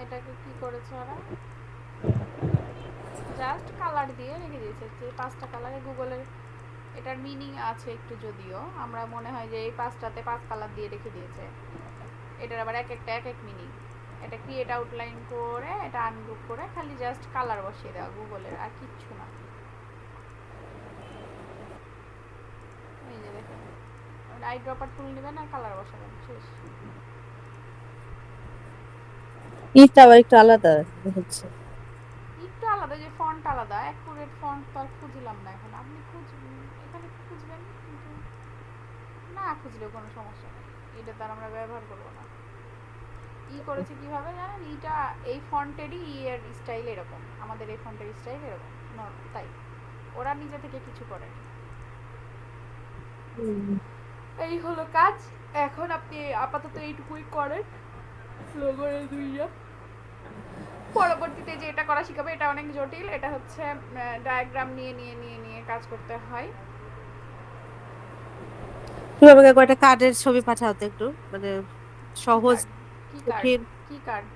এটাকে কি করেছে ওরা, জাস্ট কালার দিয়ে রেখে দিয়েছে, যে 5টা কালারে গুগলের এটার মিনিং আছে একটু, যদিও আমরা মনে হয় যে এই 5টাতে 5 কালার দিয়ে রেখে দিয়েছে, এটার আবার এক একটা এক এক মিনিং। এটা ক্রিয়েট আউটলাইন করে এটা আনগ্রুপ করে খালি জাস্ট কালার বসিয়ে দেওয়া গুগলের, আর কিচ্ছু না। এই যে দেখুন আই ড্রপার টুল নেবেন আর কালার বসাবেন, শেষ। ইটা আবার একটু আলাদা হচ্ছে। একটু আলাদা, যে ফন্ট আলাদা, অ্যাকুরেট ফন্ট তো আর খুঁজলাম না এখন, আপনি এখানে খুঁজবেন, কিন্তু না খুঁজলেও কোনো সমস্যা নেই, এটা তার আমরা ব্যবহার করবো না। করেছে কিভাবে জানেন, ইটা এই ফন্টেরই এর স্টাইল এরকম, আমাদের এই ফন্টের স্টাইল এরকম তাই ওরা নিজে থেকে কিছু করেনি। এই হলো কাজ। এখন আপনি আপাতত এইটুকুই করেন, লোগোর দুইটা পরবর্তীতে যে এটা করা শিখাবে এটা অনেক জটিল, এটা হচ্ছে ডায়াগ্রাম নিয়ে কাজ করতে হয়। তুমি আমাকে কয়েকটা কার্ডের ছবি পাঠাও তো একটু, মানে সহজ কি কার্ড কঠিন। কি কার্ড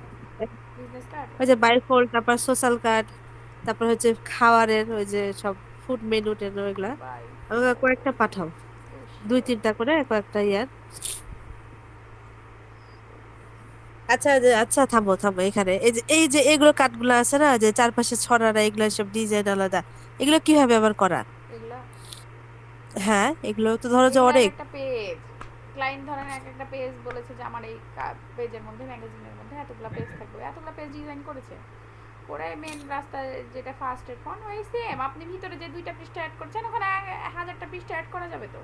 বিজনেস কার্ড? ওই যে বাইফোল্ড, তারপর সোশ্যাল কার্ড, তারপর হচ্ছে খাবারের ওই যে সব ফুড মেনু টেনু এগুলা বাই আমাকে কয়েকটা পাঠাও, 2-3টা করে কয়েকটা ইয়ার। আচ্ছা আচ্ছা, থামো থামো এখানে। এই যে এগুলো কাঠগুলো আছে না, যে চারপাশে ছড়ানো, এগুলো সব ডিজাইন আলাদা, এগুলো কিভাবে আবার করা? এগুলা হ্যাঁ, এগুলো তো ধরো যে এগুলো এক অনেক। একটা পেজ, ক্লায়েন্ট ধরেন এক একটা পেজ বলেছে যে আমার এই পেজের মধ্যে, ম্যাগাজিনের মধ্যে এতগুলো পেজ থাকবে, এতগুলো পেজ ডিজাইন করেছে। করে মেন রাস্তায় যেটা ফার্স্ট এর ফোন ওই সেম, আপনি ভিতরে যে দুইটা পৃষ্ঠা অ্যাড করছেন ওখানে হাজারটা পৃষ্ঠা অ্যাড করা যাবে। তো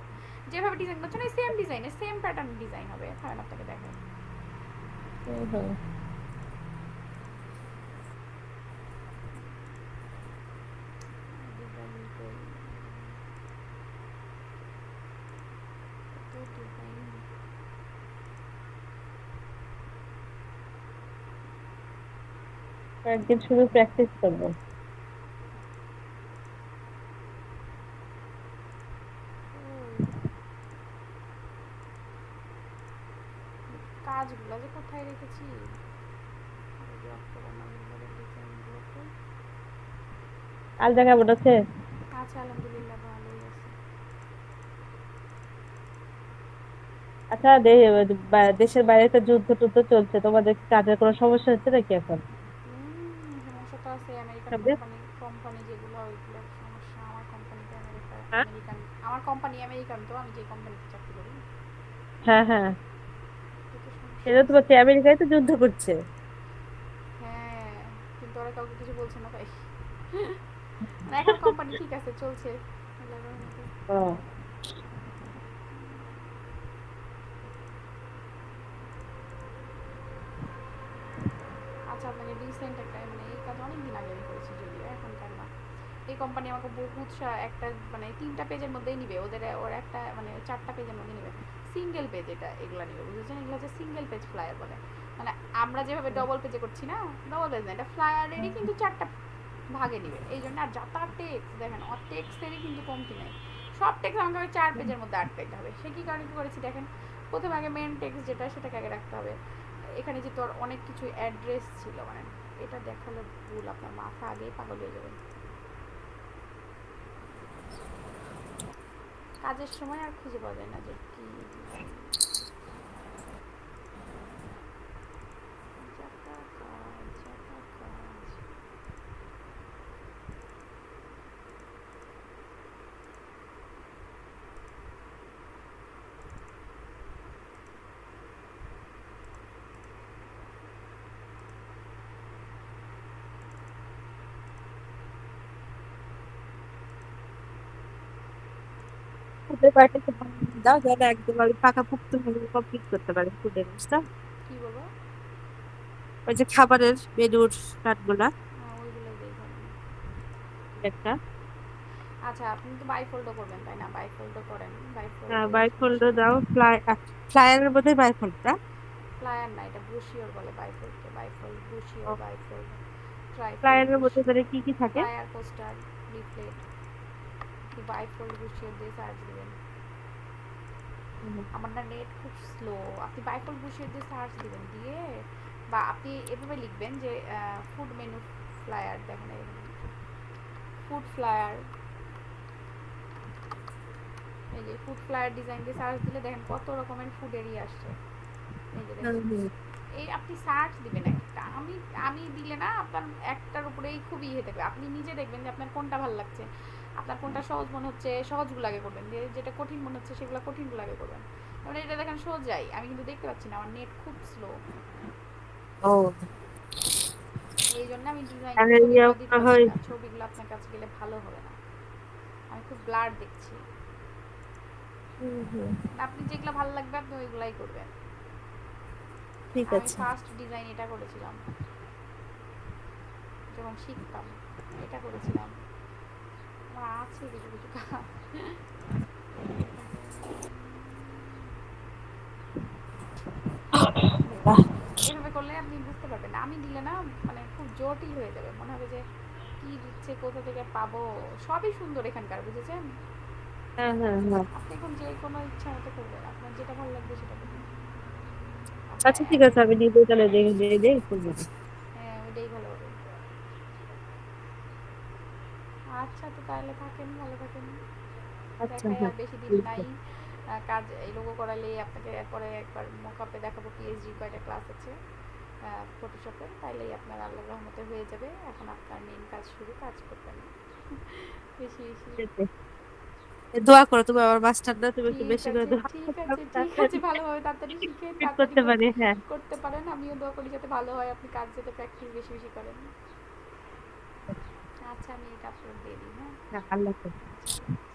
যেভাবে ডিজাইন করছেন ওই সেম ডিজাইনে সেম প্যাটার্ন ডিজাইন হবে। তাহলে আপনাকে দেখাই হুম, হুম। ডিজাইন কই, কত ডিজাইন। একদিন শুধু প্র্যাকটিস করবো। কাজগুলো যে কোথায় রেখেছি, এই যে অক্টোবর নভেম্বরের ডিজাইনগুলো তো আর জায়গা মনে আছে? আছে, আলহামদুলিল্লাহ ভালোই আছে। আচ্ছা, দেশের বাইরে তো যুদ্ধ টুদ্ধ চলছে, তোমাদের কি কাজের কোনো সমস্যা হচ্ছে নাকি এখন? সমস্যা তো আছে, আমেরিকান সবে কোম্পানি, কোম্পানি যেগুলো ওইগুলোর সমস্যা। আমার কোম্পানিটা আমেরিকা, হ্যাঁ, আমেরিকান, আমার কোম্পানি আমেরিকান, তো আমি যে কোম্পানিতে চাকরি করি হ্যাঁ, হ্যাঁ। তো তো সমস্যা এটা তো আছে। বলছি, আমেরিকায় তো যুদ্ধ করছে। হ্যাঁ, কিন্তু ওরা কাউকে কিছু বলছে না তাই। মানে এখন কোম্পানি ঠিক আছে, চলছে আল্লাহর রহমতে। ও, আচ্ছা, আপনাকে রিসেন্ট একটা, মানে এই কাজ অনেক দিন আগে আমি করেছি যদিও, এখনকার না। এই কোম্পানি আমাকে বহুত একটা মানে 3টা পেজের মধ্যেই নিবে, ওর একটা মানে 4টা পেজের মধ্যে নিবে। সিঙ্গেল পেজ এটা, এগুলা নিবে, বুঝেছেন? এগুলো হচ্ছে সিঙ্গেল পেজ ফ্লায়ার বলে। মানে আমরা যেভাবে ডবল পেজে করছি না, ডবল পেজ না, এটা ফ্লায়ারেরই কিন্তু 4টা ভাগে নিবে। এই জন্য আর যা তা টেক্সট দেখেন, টেক্সটেরই কিন্তু কমতি নেই। সব টেক্সট আমাকে 4 পেজের মধ্যে আটকাইতে হবে। সে কি কারণে কি করেছি দেখেন, প্রথমে আগে মেন টেক্সট যেটা সেটাকে আগে রাখতে হবে। এখানে যেহেতু আর অনেক কিছু অ্যাড্রেস ছিল, মানে এটা দেখালে ভুল, আপনার মাথা আগেই পাগল হয়ে যাবে। কাজের সময় আর খুঁজে পাওয়া যায় না যে কি ডিজাইন। যাতা কাজ, যাতা কাজ। ফুডের পার্টিতে দাও, যেন একদম আমি পাকাপোক্ত ভাবে কমপ্লিট করতে পারি ফুডের জিনিসটা। কি বলবো? ওই যে খাবারের মেনুর কার্ডগুলা ওইগুলোই দেখবেন। একটা। আচ্ছা, আপনি তো বাইফোল্ডও করবেন তাই না? বাইফোল্ডও করেন, বাইফোল্ডে বাইফোল্ড সমস্যা নেই। দাও, ফ্লায়ারের মধ্যে বাইফোল্ডটা। ফ্লায়ার না, এটা ব্রুশিওর বলে বাইফোল্ডকে। বাইফোল্ড, ব্রুশিওর, বাইফোল্ড, ট্রাইফোল্ড, ফ্লায়ারের মধ্যে তাহলে কি কি থাকে? Flyer, poster, leaflet. আপনি বাইফোল্ড, ব্রুশিওর দিয়ে সার্চ দিবেন। হুম, আমার না নেট খুব স্লো। আপনি বাইফল বসিয়ে দিয়ে সার্চ দিবেন, দিয়ে বা আপনি এভাবে লিখবেন যে ফুড মেনু ফ্লায়ার, দেখেন ফুড ফ্লায়ার, এই যে ফুড ফ্লায়ার ডিজাইন দিয়ে সার্চ দিলে দেখেন কত রকমের ফুডেরই আসছে। এই যে হুম, দেখেন, হুম। এই আপনি সার্চ দিবেন একটা, আমি আমি দিলে না আপনার একটার উপরেই খুবই ইয়ে থাকবে। আপনি নিজে দেখবেন যে আপনার কোনটা ভালো লাগছে, আপনার কোনটা সহজ মনে হচ্ছে সহজগুলো আগে করবেন, দিয়ে যেটা কঠিন মনে হচ্ছে সেগুলো কঠিনগুলো আগে করবেন। মানে এটা দেখেন সোজাই, আমি কিন্তু দেখতে পাচ্ছি না, আমার নেট খুব স্লো। ও, এই জন্য আমি ডিজাইন তাহলে ছবিগুলো দিতে মনে পারছি হয়। না, ছবিগুলো আপনার কাছে গেলে ভালো হবে না, আমি খুব ব্লার দেখছি। হুম, হুম। আপনি যেগুলো ভালো লাগবে আপনি ওইগুলাই করবেন। ঠিক আমি আছে। ফার্স্ট ডিজাইন এটা করেছিলাম যখন শিখতাম, এটা করেছিলাম। আমার আছে কিছু কিছু কাজ। বাহ। এভাবে করলে আপনি বুঝতে পারবেন না, আমি দিলে না মানে খুব জটিল হয়ে যাবে, মনে হবে যে কি দিচ্ছে, কোথা থেকে পাবো। সবই সুন্দর এখানকার, বুঝেছেন? হ্যাঁ, হ্যাঁ, হ্যাঁ। আপনি এখন যে কোনো ইচ্ছা মতো করবেন, আপনার যেটা ভালো লাগবে সেটা করবেন। আচ্ছা, ঠিক আছে, আমি নিজে তাহলে দেখে দেখে দেখে করবো। হ্যাঁ, ওইটাই ভালো হবে। আচ্ছা, তো তাহলে থাকেন, ভালো থাকেন। আচ্ছা, দেখাই হ্যাঁ। আর বেশি দিন ঠিক আছে। নাই। কাজ এই লোগো করালে আপনাকে এরপরে একবার মোকাপে দেখাবো, পিএইচডি কয়টা ক্লাস আছে। ফটোশপে, তাইলেই আপনার আল্লাহর রহমতে হয়ে যাবে। এখন আপনার মেইন কাজ শুরু, কাজ করবেন বেশি বেশি। সেটাই। দোয়া করো, তুমি আমার মাস্টার না, তুমি একটু ঠিক বেশি করে আছে, দোয়া ঠিক করো, আছে, ঠিক আছে, তাড়াতাড়ি ভালোভাবে তাড়াতাড়ি শিখে ঠিক তাড়াতাড়ি করতে পারি। হ্যাঁ, করতে পারেন। আমিও দোয়া করি যাতে ভালো হয়, আপনি কাজ যাতে প্র্যাকটিস বেশি বেশি করেন। আচ্ছা, আমি এটা আপলোড দিয়ে দিই, হ্যাঁ। হ্যাঁ, আল্লাহ হাফেজ। আচ্ছা, আল্লাহ হাফেজ।